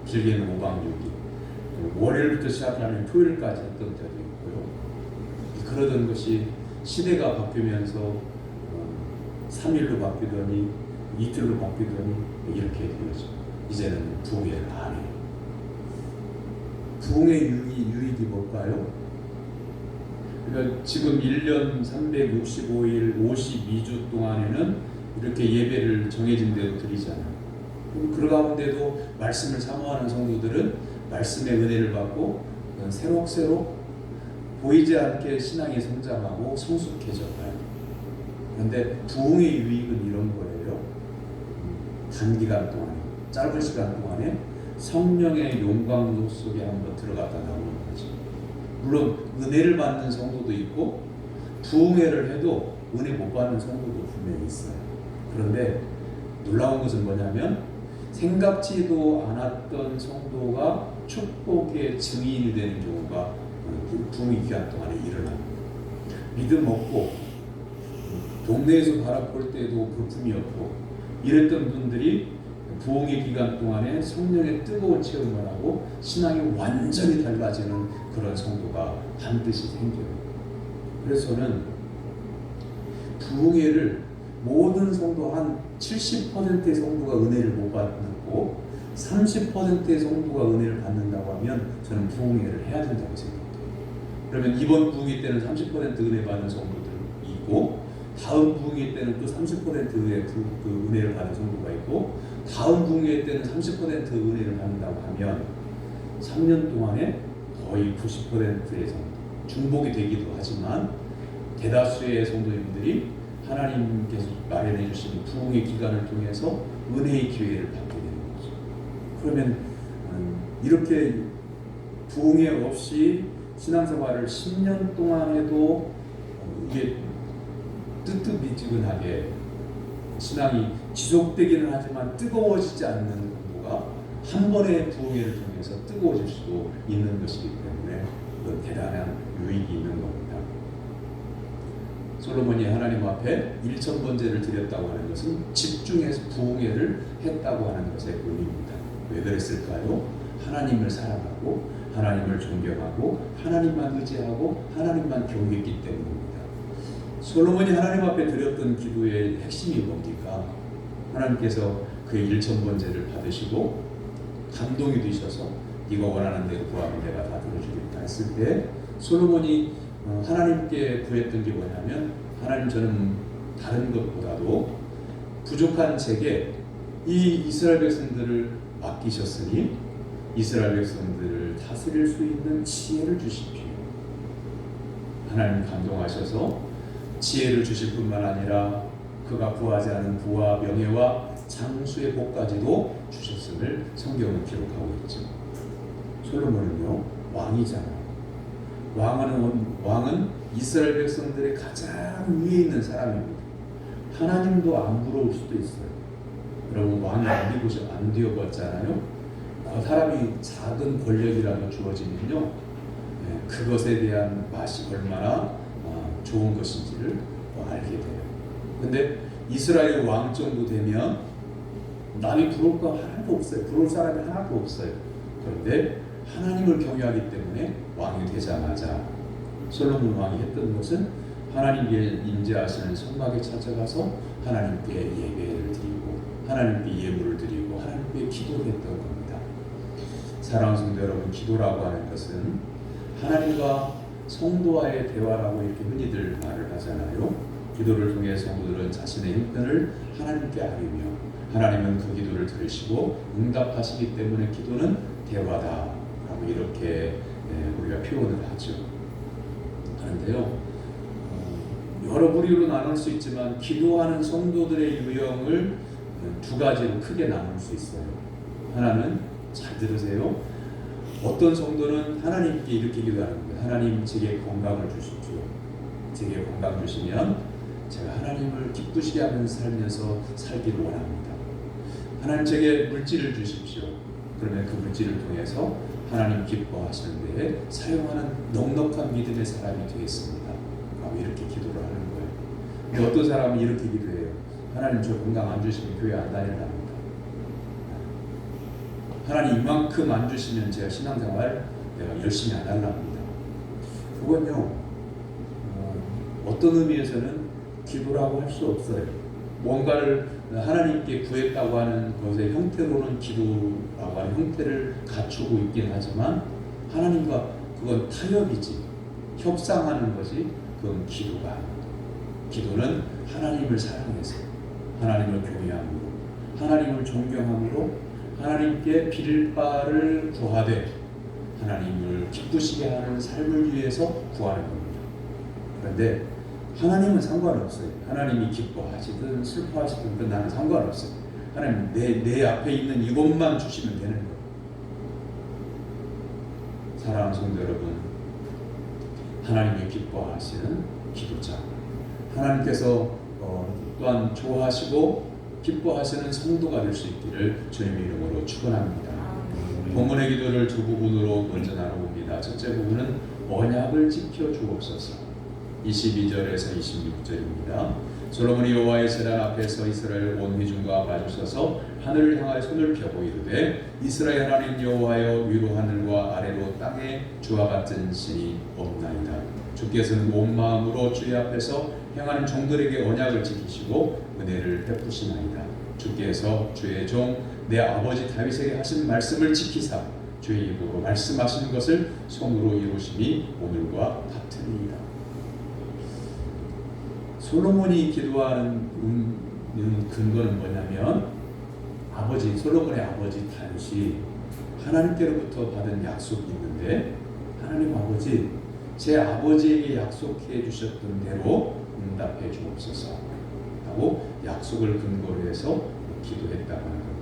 길게는 5박 6일, 월요일부터 시작하면 토요일까지 했던 때도 있고요. 그러던 것이 시대가 바뀌면서 3일로 바뀌더니 이틀로 바뀌더니 이렇게 되어져. 이제는 부흥회를 안 해요. 부흥회 유익이 뭘까요? 그러니까 지금 1년 365일 52주 동안에는 이렇게 예배를 정해진 대로 드리잖아요. 그 가운데도 말씀을 사모하는 성도들은 말씀의 은혜를 받고 새록새록 보이지 않게 신앙이 성장하고 성숙해져가요. 그런데 부흥의 유익은 이런 거예요. 단기간 동안에, 짧은 시간 동안에 성령의 영광 속에 한번 들어갔다 나오는 거죠. 물론 은혜를 받는 성도도 있고 부흥회를 해도 은혜 못 받는 성도도 분명히 있어요. 그런데 놀라운 것은 뭐냐면 생각지도 않았던 성도가 축복의 증인이 되는 경우가 부흥회 기간 동안에 일어납니다. 믿음 없고 동네에서 바라볼 때도 볼품이 없고 이랬던 분들이 부흥회 기간 동안에 성령의 뜨거운 체험을 하고 신앙이 완전히 달라지는 그런 성도가 반드시 생겨요. 그래서 저는 부흥회를 모든 성도 한 70%의 성도가 은혜를 못 받고 30%의 성도가 은혜를 받는다고 하면 저는 부흥회를 해야 된다고 생각해요. 그러면 이번 부흥회 때는 30% 은혜 받는 성도들이 있고 다음 부흥회 때는 또 30%의 그 은혜를 받는 성도가 있고 다음 부흥회 때는 30% 은혜를 받는다고 하면 3년 동안에 거의 90%의 성도, 중복이 되기도 하지만 대다수의 성도님들이 하나님께서 마련해 주신 부흥의 기간을 통해서 은혜의 기회를 받게 되는 거죠. 그러면 이렇게 부흥회 없이 신앙생활을 10년 동안 해도 이게 뜨뜻미지근하게 신앙이 지속되기는 하지만 뜨거워지지 않는 공부가 한 번의 부흥회를 통해서 뜨거워질 수도 있는 것이기 때문에 그건 대단한 유익이 있는 겁니다. 솔로몬이 하나님 앞에 1000번제를 드렸다고 하는 것은 집중해서 부흥회를 했다고 하는 것의 의미입니다. 왜 그랬을까요? 하나님을 사랑하고 하나님을 존경하고 하나님만 의지하고 하나님만 경외했기 때문입니다. 솔로몬이 하나님 앞에 드렸던 기도의 핵심이 뭡니까? 하나님께서 그의 1000번제를 받으시고 감동이 되셔서 네가 원하는 대로 구하면 내가 다 들어주겠다 했을 때 솔로몬이 하나님께 구했던 게 뭐냐면 하나님 저는 다른 것보다도 부족한 제게 이 이스라엘 백성들을 맡기셨으니 이스라엘 백성들을 다스릴 수 있는 지혜를 주십시오. 하나님 감동하셔서 지혜를 주실 뿐만 아니라 그가 구하지 않은 부와 명예와 장수의 복까지도 주셨음을 성경은 기록하고 있죠. 솔로몬은요 왕이잖아요. 왕은 이스라엘 백성들의 가장 위에 있는 사람입니다. 하나님도 안 부러울 수도 있어요. 여러분 왕이 안 되어봤잖아요. 그 사람이 작은 권력이라도 주어지면요, 그것에 대한 맛이 얼마나 좋은 것인지를 알게 돼요. 근데 이스라엘 왕 정도 되면 남이 부러울 거 하나도 없어요. 부러울 사람이 하나도 없어요. 그런데 하나님을 경외하기 때문에 왕이 되자마자 솔로몬 왕이 했던 것은 하나님께 임재하시는 성막에 찾아가서 하나님께 예배를 드리고 하나님께 예물을 드리고 하나님께 기도를 했던 겁니다. 사랑하는 성도 여러분, 기도라고 하는 것은 하나님과 성도와의 대화라고 이렇게 흔히들 말을 하잖아요. 기도를 통해 성도들은 자신의 형편을 하나님께 아뢰며 하나님은 그 기도를 들으시고 응답하시기 때문에 기도는 대화다라고 이렇게 우리가 표현을 하죠. 그런데요, 여러 부류로 나눌 수 있지만 기도하는 성도들의 유형을 두 가지로 크게 나눌 수 있어요. 하나는, 잘 들으세요, 어떤 성도는 하나님께 이렇게 기도하는 거예요. 하나님, 제게 건강을 주십시오. 제게 건강 주시면 제가 하나님을 기쁘시게 하면서 살면서 살기를 원합니다. 하나님, 제게 물질을 주십시오. 그러면 그 물질을 통해서 하나님 기뻐하시는 데에 사용하는 넉넉한 믿음의 사람이 되겠습니다. 라고 이렇게 기도를 하는 거예요. 근데 어떤 사람은 이렇게 기도해요. 하나님, 저 건강 안 주시면 교회 안 다닐랍니다. 하나님, 이만큼 안 주시면 제가 신앙생활 내가 열심히 안 할랍니다. 그건요, 어떤 의미에서는 기도라고 할 수 없어요. 뭔가를 하나님께 구했다고 하는 것의 형태로는 기도라고 하는 형태를 갖추고 있긴 하지만 하나님과 그건 타협이지, 협상하는 것이 그건 기도가 아닙니다. 기도는 하나님을 사랑해서 하나님을 경외함으로 하나님을 존경함으로 하나님께 빌 바를 구하되 하나님을 기쁘시게 하는 삶을 위해서 구하는 겁니다. 그런데 하나님은 상관없어요. 하나님이 기뻐하시든 슬퍼하시든 나는 상관없어요. 하나님, 내 앞에 있는 이것만 주시면 되는 거예요. 사랑하는 성도 여러분, 하나님이 기뻐하시는 기도자, 하나님께서 또한 좋아하시고 기뻐하시는 성도가 될 수 있기를 주님의 이름으로 축원합니다. 본문의 기도를 두 부분으로 먼저 나눠봅니다. 첫째 부분은 언약을 지켜 주옵소서. 22절에서 26절입니다. 솔로몬이 여호와의 제단 앞에서 이스라엘 온 회중과 마주서서 하늘을 향하여 손을 펴고 이르되 이스라엘 하나님 여호와여, 위로 하늘과 아래로 땅에 주와 같은 신이 없나이다. 주께서는 온 마음으로 주의 앞에서 행하는 종들에게 언약을 지키시고 은혜를 베푸시나이다. 주께서 주의 종 내 아버지 다윗에게 하신 말씀을 지키사 주의 입으로 말씀하신 것을 손으로 이루심이 오늘과 같으니이다. 솔로몬이 기도하는 근거는 뭐냐면 솔로몬의 아버지 다윗이 하나님께로부터 받은 약속이 있는데, 하나님 아버지, 제 아버지에게 약속해 주셨던 대로 응답해 주옵소서 하고 약속을 근거로 해서 기도했다고 하는 겁니다.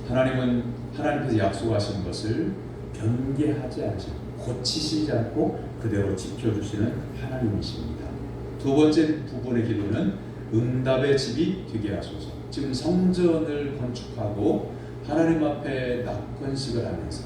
하나님은 하나님께서 약속하신 것을 변개하지 않으시고 고치시지 않고 그대로 지켜주시는 하나님이십니다. 두 번째 부분의 기도는 응답의 집이 되게 하소서. 지금 성전을 건축하고 하나님 앞에 낙건식을 하면서,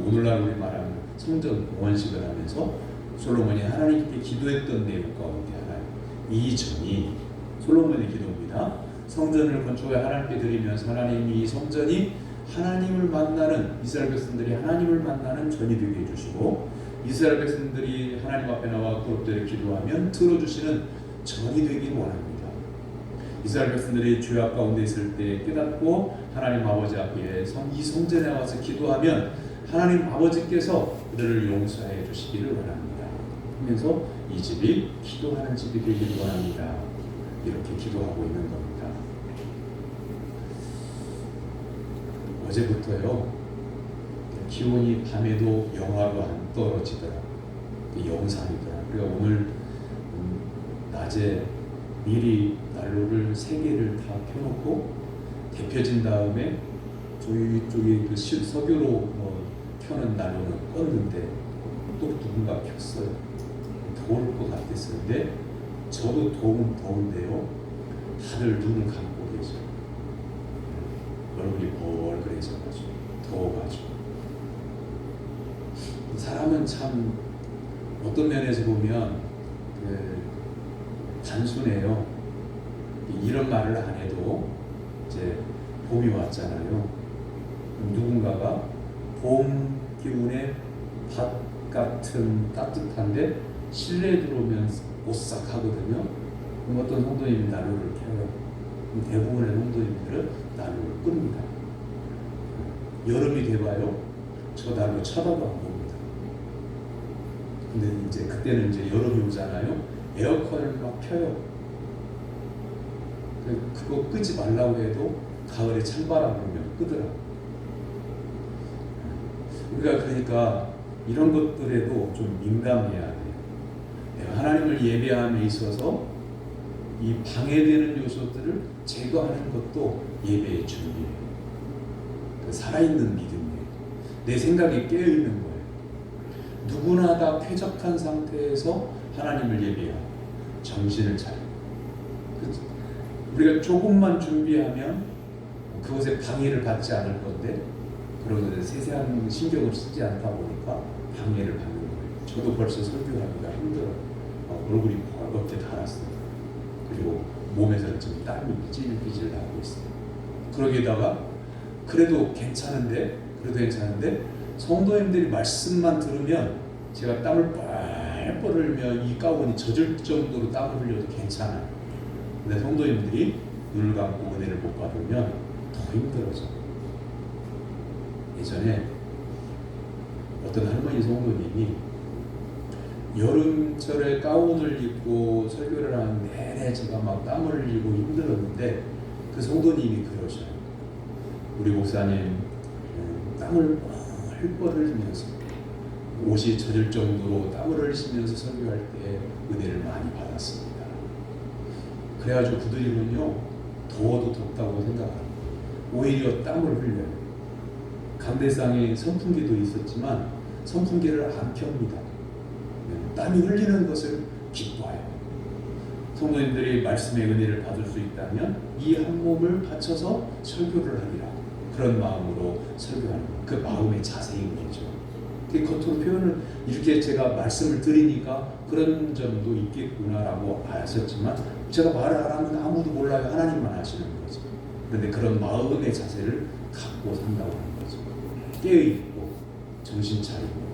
오늘날 우리 말하는 성전 공헌식을 하면서 솔로몬이 하나님께 기도했던 내용 가운데 하나예요. 이전이 솔로몬의 기도입니다. 성전을 건축해 하나님께 드리면서 하나님이 이 성전이 하나님을 만나는, 이스라엘 백성들이 하나님을 만나는 전이 되게 해주시고, 이스라엘 백성들이 하나님 앞에 나와 그룹들을 기도하면 들어주시는 전이 되길 원합니다. 이스라엘 백성들이 죄악 가운데 있을 때 깨닫고 하나님 아버지 앞에 이 성전에 와서 기도하면 하나님 아버지께서 그들을 용서해 주시기를 원합니다. 하면서 이 집이 기도하는 집이 되길 원합니다. 이렇게 기도하고 있는 겁니다. 어제부터요, 기온이 밤에도 영하로 안 떨어지더라고요. 영상이더라고요. 그래서 오늘 낮에 미리 난로를 3개를 다 켜놓고 데펴진 다음에 저희 쪽에 그 석유로 켜는 난로는 껐는데 또 누군가 켰어요. 더울 것 같았는데 저도 더운데요, 다들 눈을 감고 계셔요. 얼굴이 벌그레져가지고 더 가죠. 사람은 참 어떤 면에서 보면 단순해요. 이런 말을 안 해도 이제 봄이 왔잖아요. 누군가가 봄 기운에 밭 같은 따뜻한데 실내에 들어오면 오싹하거든요. 그럼 어떤 성도님이 난로를 켜요. 대부분의 성도님들은 난로를 끕니다. 여름이 돼봐요. 저 난로 쳐다도 안 봅니다. 근데 이제 그때는 이제 여름이 오잖아요. 에어컨을 막 켜요. 그거 끄지 말라고 해도 가을에 찬바람 불면 끄더라고. 우리가 그러니까 이런 것들에도 좀 민감해야 돼요. 내가 하나님을 예배함에 있어서 이 방해되는 요소들을 제거하는 것도 예배의 준비예요. 살아있는 믿음이에요. 내 생각이 깨어있는 거예요. 누구나 다 쾌적한 상태에서 하나님을 예배하고 정신을 차리고, 우리가 조금만 준비하면 그것에 방해를 받지 않을 건데, 그러고 세세한 신경을 쓰지 않다 보니까 방해를 받는 거예요. 저도 벌써 설교하기가 힘들어요. 얼굴이 벌겋게 달았어요. 그리고 몸에서 지금 땀이 삐질삐질 나고 있어요. 그러게다가 그래도 괜찮은데 성도님들이 말씀만 들으면 제가 땀을 뻘뻘 흘리며 이 가운이 젖을 정도로 땀을 흘려도 괜찮아요. 근데 성도님들이 눈을 감고 은혜를 못 받으면 더 힘들어져. 예전에 어떤 할머니 성도님이 여름철에 가운을 입고 설교를 하는 내내 제가 막 땀을 흘리고 힘들었는데 그 성도님이 그러셔요. 우리 목사님 땀을 펄펄 흘리면서 옷이 젖을 정도로 땀을 흘리시면서 설교할 때 은혜를 많이 받았습니다. 그래가지고 그들이는요 더워도 덥다고 생각합니다. 오히려 땀을 흘려요. 강대상에 선풍기도 있었지만 선풍기를 안 켭니다. 땀이 흘리는 것을 기뻐해요. 성도님들이 말씀의 은혜를 받을 수 있다면 이 한 몸을 바쳐서 설교를 하리라. 그런 마음으로 설교하는 그 마음의 자세인 거죠. 겉으로 표현을 이렇게 제가 말씀을 드리니까 그런 점도 있겠구나라고 아셨지만 제가 말을 안 하면 아무도 몰라요. 하나님만 아시는 거죠. 그런데 그런 마음의 자세를 갖고 산다고 하는 거죠. 깨어있고 정신 차리고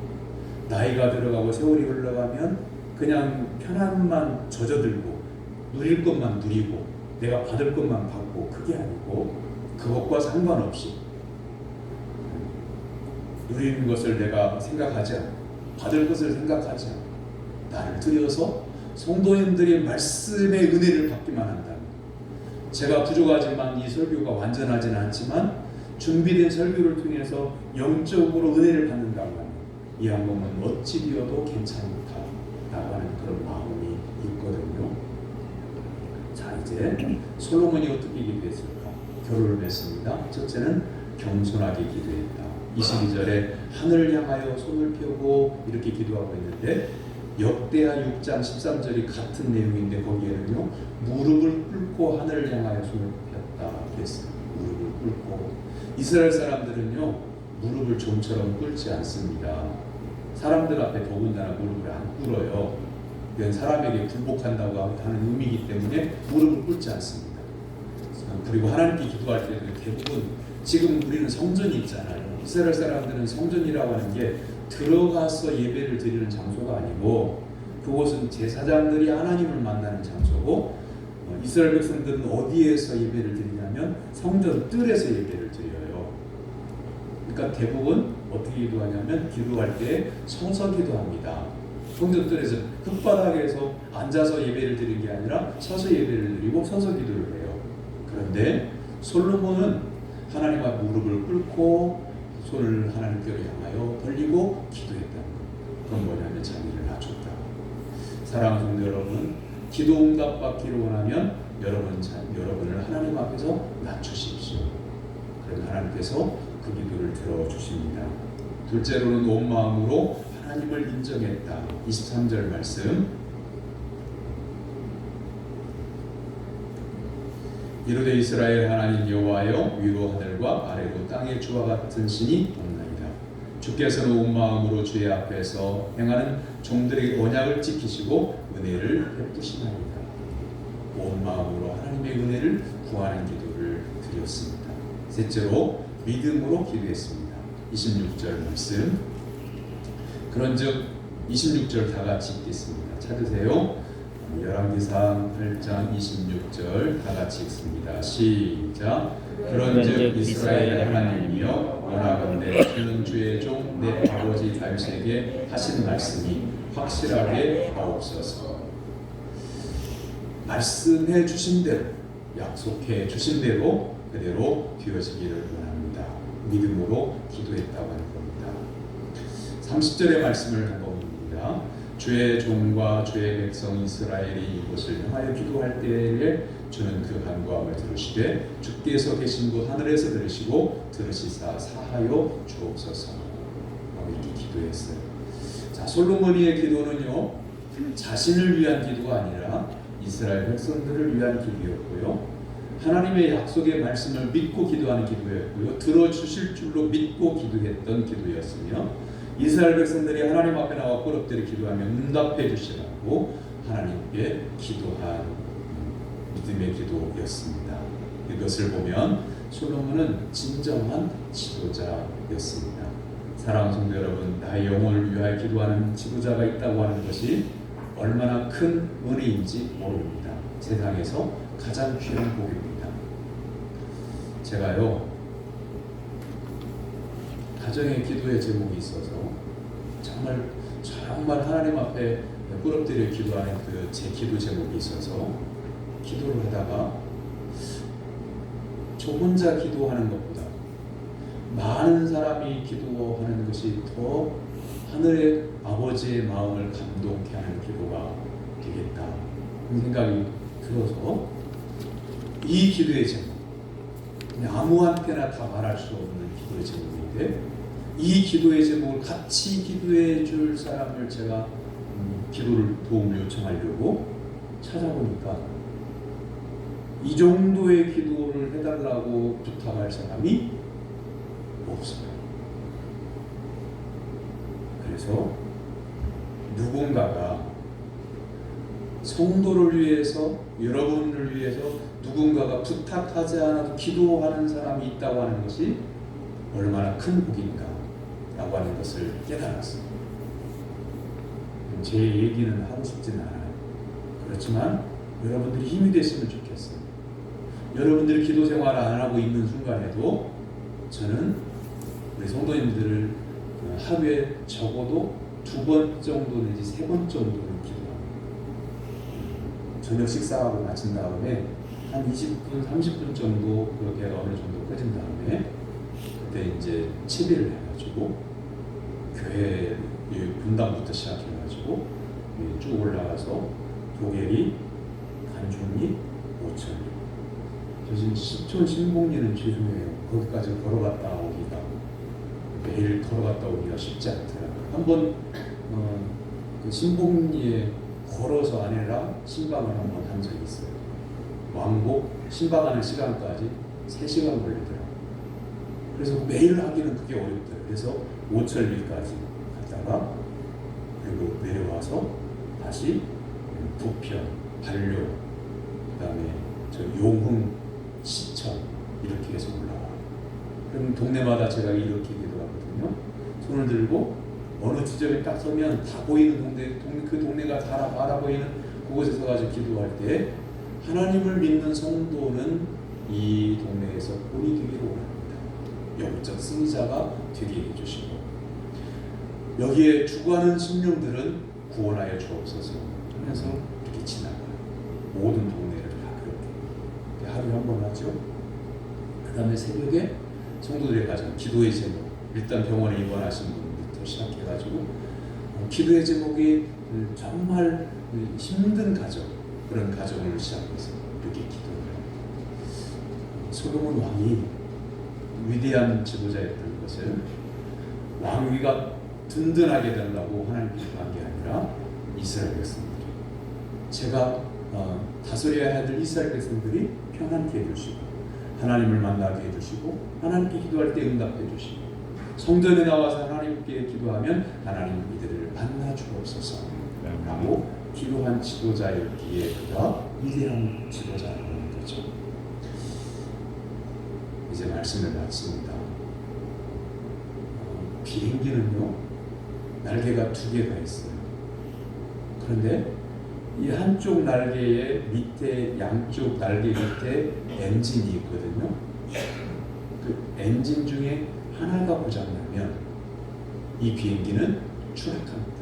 나이가 들어가고 세월이 흘러가면 그냥 편안만 젖어들고 누릴 것만 누리고 내가 받을 것만 받고 그게 아니고 그것과 상관없이 누리는 것을 내가 생각하지 않고 받을 것을 생각하지 않고 나를 들여서 성도님들의 말씀의 은혜를 받기만 한다면, 제가 부족하지만 이 설교가 완전하지는 않지만 준비된 설교를 통해서 영적으로 은혜를 받는다고 하면 이 한 몸은 어찌 되어도 괜찮다라고 하는 그런 마음이 있거든요. 자, 이제 솔로몬이 어떻게 기도했을까? 결론을 맺습니다. 첫째는 겸손하게 기도했다. 22절에 하늘을 향하여 손을 펴고 이렇게 기도하고 있는데 역대하 6장 13절이 같은 내용인데 거기에는요 무릎을 꿇고 하늘을 향하여 손을 폈다 그랬어요. 무릎을 꿇고. 이스라엘 사람들은요 무릎을 좀처럼 꿇지 않습니다. 사람들 앞에 더군다나 무릎을 안 꿇어요. 이건 사람에게 굴복한다고 하는 의미이기 때문에 무릎을 꿇지 않습니다. 그리고 하나님께 기도할 때도 대부분 지금 우리는 성전이 있잖아요. 이스라엘 사람들은 성전이라고 하는 게 들어가서 예배를 드리는 장소가 아니고 그곳은 제사장들이 하나님을 만나는 장소고 이스라엘 백성들은 어디에서 예배를 드리냐면 성전 뜰에서 예배를 드려요. 그러니까 대부분 어떻게 기도하냐면 기도할 때 서서 기도합니다. 성전 뜰에서 흙바닥에서 앉아서 예배를 드리는 게 아니라 서서 예배를 드리고 서서 기도를 해요. 그런데 솔로몬은 하나님 앞 무릎을 꿇고 손을 하나님께로 향하여 벌리고 기도했다는 것. 그건 뭐냐면 자기를 낮췄다. 사랑하는 성도 여러분, 기도 응답 받기를 원하면 여러분을 하나님 앞에서 낮추십시오. 그럼 하나님께서 그 기도를 들어주십니다. 둘째로는 온 마음으로 하나님을 인정했다. 23절 말씀. 이르되 이스라엘 하나님 여호와여 위로 하늘과 아래로 땅의 주와 같은 신이 없나이다. 주께서는 온 마음으로 주의 앞에서 행하는 종들의 언약을 지키시고 은혜를 베푸시나이다. 온 마음으로 하나님의 은혜를 구하는 기도를 드렸습니다. 셋째로 믿음으로 기도했습니다. 26절 말씀. 그런즉 26절 다 같이 읽겠습니다. 찾으세요. 열왕기상 8장 26절 다 같이 읽습니다. 시작. 그런즉 이스라엘 하나님이여 원하건대 주는 주의 종 내 아버지 다윗에게 하신 말씀이 확실하게 하옵소서. 말씀해 주신 대로, 약속해 주신 대로 그대로 되어지기를 원합니다. 믿음으로 기도했다고 하는 겁니다. 30절의 말씀을 한번 봅니다. 주의 종과 주의 백성 이스라엘이 이곳을 향하여 기도할 때에 주는 그 간구함을 들으시되 주께서 계신 곳 하늘에서 들으시고 들으시사 사하여 주옵소서 하고 이렇게 기도했어요. 자, 솔로몬의 기도는요, 자신을 위한 기도가 아니라 이스라엘 백성들을 위한 기도였고요, 하나님의 약속의 말씀을 믿고 기도하는 기도였고요, 들어주실 줄로 믿고 기도했던 기도였으며, 이스라엘 백성들이 하나님 앞에 나와 꿇엎드려 기도하며 응답해 주시라고 하나님께 기도한 믿음의 기도였습니다. 이것을 보면 솔로몬은 진정한 지도자였습니다. 사랑하는 성도 여러분, 나의 영혼을 위하여 기도하는 지도자가 있다고 하는 것이 얼마나 큰 은혜인지 모릅니다. 세상에서 가장 귀한 복입니다. 제가요, 가정의 기도의 제목이 있어서 정말 하나님 앞에 꿇엎드려 기도하는 그 제 기도 제목이 있어서 기도를 하다가 저 혼자 기도하는 것보다 많은 사람이 기도하는 것이 더 하늘의 아버지의 마음을 감동케 하는 기도가 되겠다 그런 생각이 들어서 이 기도의 제목, 그냥 아무한테나 다 말할 수 없는 기도의 제목인데, 이 기도의 제목을 같이 기도해 줄 사람을 제가 기도를 도움을 요청하려고 찾아보니까 이 정도의 기도를 해달라고 부탁할 사람이 없어요. 그래서 누군가가 성도를 위해서, 여러분을 위해서 누군가가 부탁하지 않아도 기도하는 사람이 있다고 하는 것이 얼마나 큰 복인가 라고 하는 것을 깨달았습니다. 제 얘기는 하고 싶지는 않아요. 그렇지만 여러분들이 힘이 됐으면 좋겠어요. 여러분들이 기도 생활을 안 하고 있는 순간에도 저는 우리 성도님들을 하루에 적어도 2번 정도 내지 3번 정도는 기도합니다. 저녁 식사하고 마친 다음에 한 20분, 30분 정도 그렇게 어느 정도 꺼진 다음에 그때 이제 채비를 해가지고 교회 분당부터 시작해가지고 쭉 올라가서 도계리, 간종리, 오천리. 저 지금 시촌 신봉리는 죄송해요. 거기까지 걸어갔다 오기가 매일 걸어갔다 오기가 쉽지 않더라고요. 한번 그 신봉리에 걸어서 아니라 신방을 한번 한 적이 있어요. 왕복 신방하는 시간까지 3시간 걸리더라고요. 그래서 매일 하기는 그게 어렵더라고요. 그래서 오천리까지 갔다가 그리고 내려와서 다시 부평, 반려, 그 다음에 저 용흥, 시천 이렇게 해서 올라와요. 그럼 동네마다 제가 이렇게 기도하거든요. 손을 들고 어느 지점에 딱 서면 다 보이는 동네 그 동네가 다 바라보이는 그곳에 서가지고 기도할 때 하나님을 믿는 성도는 이 동네에서 본이 되기를 원합니다. 영적 승리자가 되게 해주시고, 여기에 죽어가는 심령들은 구원하여 주옵소서 하면서 이렇게 지나가요. 모든 동네를 다 그렇게 하루에 한 번 하죠. 그 다음에 새벽에 성도들의 가정 기도의 제목, 일단 병원에 입원하신 분부터 시작해가지고 기도의 제목이 정말 힘든 가정, 그런 가정을 시작해서 이렇게 기도해요. 솔로몬 왕이 위대한 지도자였던 것은 왕위가 든든하게 되려고 하나님께 기도한 게 아니라 이스라엘 백성들, 제가 다스려야 할 이스라엘 백성들이 평안케 해주시고 하나님을 만나게 해주시고 하나님께 기도할 때 응답해 주시고 성전에 나와서 하나님께 기도하면 하나님 이들을 만나 주옵소서 라고 기도한 지도자였기에 그가 위대한 지도자라는 거죠. 이제 말씀을 마칩니다. 비행기는요 날개가 2개가 있어요. 그런데 이 한쪽 날개의 밑에 양쪽 날개 밑에 엔진이 있거든요. 그 엔진 중에 하나가 고장나면 이 비행기는 추락합니다.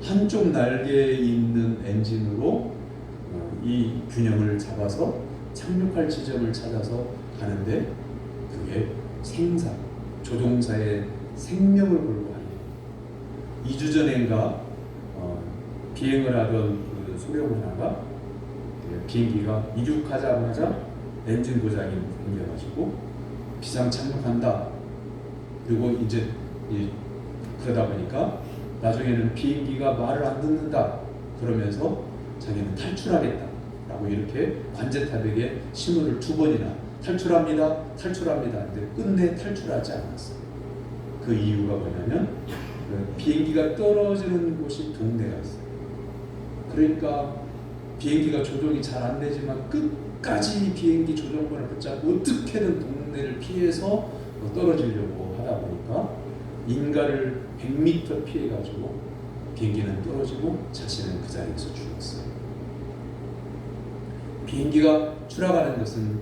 한쪽 날개에 있는 엔진으로 이 균형을 잡아서 착륙할 지점을 찾아서 가는데 그게 생사, 조종사의 생명을 걸고 하는 2주 전인가 비행을 하던 그 소령 하나가 비행기가 이륙하자마자 엔진 고장이 생겨가지고 비상 착륙한다. 그리고 이제 그러다 보니까 나중에는 비행기가 말을 안 듣는다. 그러면서 자기는 탈출하겠다. 라고 이렇게 관제탑에게 신호를 2번이나 탈출합니다. 탈출합니다. 근데 끝내 탈출하지 않았어요. 그 이유가 뭐냐면 비행기가 떨어지는 곳이 동네가 있어요. 그러니까 비행기가 조종이 잘 안 되지만 끝까지 비행기 조종권을 붙잡고 어떻게든 동네를 피해서 떨어지려고 하다 보니까 인가를 100m 피해가지고 비행기는 떨어지고 자신은 그 자리에서 죽었어요. 비행기가 추락하는 것은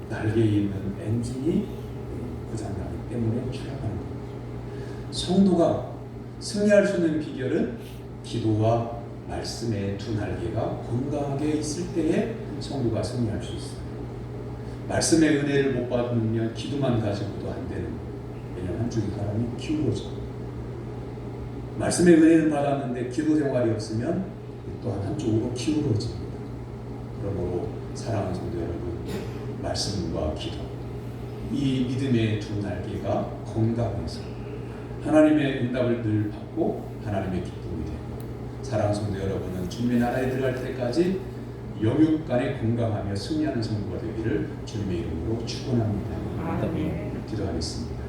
날개에 있는 엔진이 고장나기 때문에 추락하는 겁니다. 성도가 승리할 수 있는 비결은 기도와 말씀의 2 날개가 건강하게 있을 때에 성도가 승리할 수 있어요. 말씀의 은혜를 못 받으면 기도만 가지고도 안 되는 거예요. 왜냐하면 한쪽의 사람이 기울어져. 말씀의 은혜는 받았는데 기도 생활이 없으면 또한 한쪽으로 기울어집니다. 그러므로 사랑하는 성도 여러분, 말씀과 기도, 이 믿음의 2 날개가 건강해서 하나님의 응답을 늘 받고 하나님의 기쁨이 되고, 사랑하는 성도 여러분은 주님의 나라에 들어갈 때까지 영육간에 건강하며 승리하는 성도가 되기를 주님의 이름으로 축원합니다. 기도하겠습니다.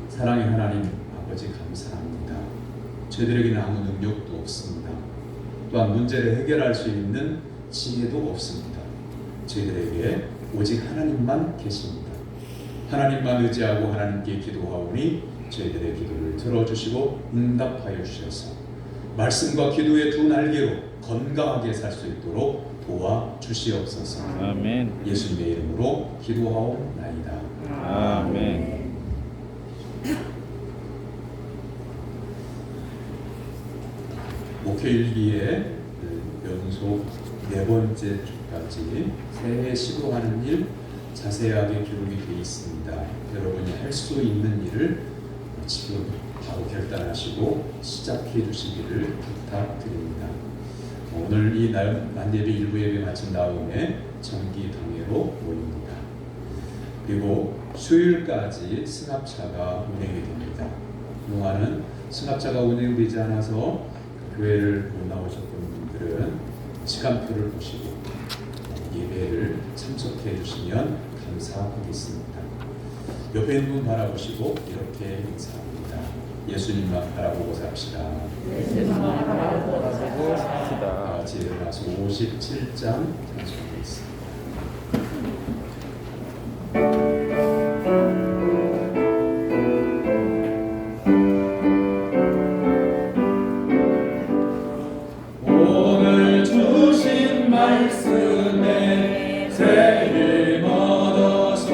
사랑의 하나님 아버지 감사합니다. 저희들에게는 아무 능력도 없습니다. 또한 문제를 해결할 수 있는 지혜도 없습니다. 저희들에게 오직 하나님만 계십니다. 하나님만 의지하고 하나님께 기도하오니 저희들의 기도를 들어주시고 응답하여 주셔서 말씀과 기도의 2 날개로 건강하게 살 수 있도록 도와주시옵소서. 아멘. 예수님의 이름으로 기도하옵나이다. 아멘. 목회일기의 연속 4번째 주까지 새해 시도하는 일 자세하게 기록이 되어 있습니다. 여러분이 할 수 있는 일을 지금 바로 결단하시고 시작해 주시기를 부탁드립니다. 오늘 이 난예배 일부 예배 마친 다음에 정기 당회로 모입니다. 그리고 수요일까지 승합차가 운행이 됩니다. 그동안은 승합차가 운행되지 않아서 교회를 못 나오셨던 분들은 시간표를 보시고 예배를 참석해 주시면 감사하겠습니다. 옆에 있는 분 바라보시고 이렇게 인사합니다. 예수님만 바라보고 삽시다. 예수님만 바라보고 삽시다. 다 같이 일어나서 57장 찬송하겠습니다. 오늘 주신 말씀에 새 힘 얻어서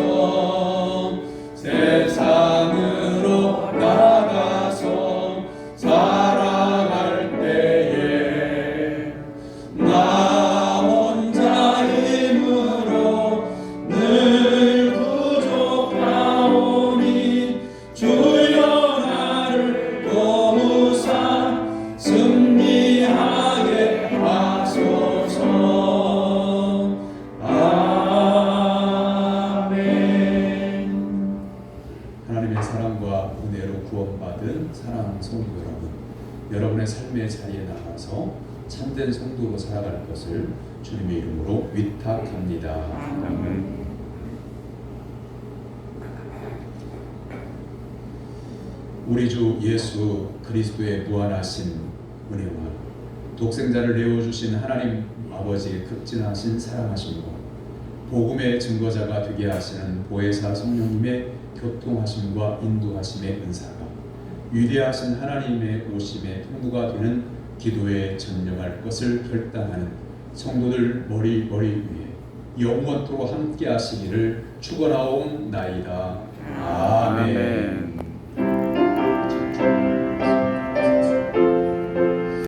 세상으로 나가서 살아갈 때에 나 혼자 힘을 삶의 자리에 나가서 참된 성도로 살아갈 것을 주님의 이름으로 위탁합니다. 아멘. 우리 주 예수 그리스도의 무한하신 은혜와 독생자를 내어주신 하나님 아버지의 극진하신 사랑하심과 복음의 증거자가 되게 하시는 보혜사 성령님의 교통하심과 인도하심의 은사가 위대하신 하나님의 오심의 통로가 되는 기도에 전념할 것을 결단하는 성도들 머리 위에 영원토록 함께 하시기를 축원하옵나이다. 아멘.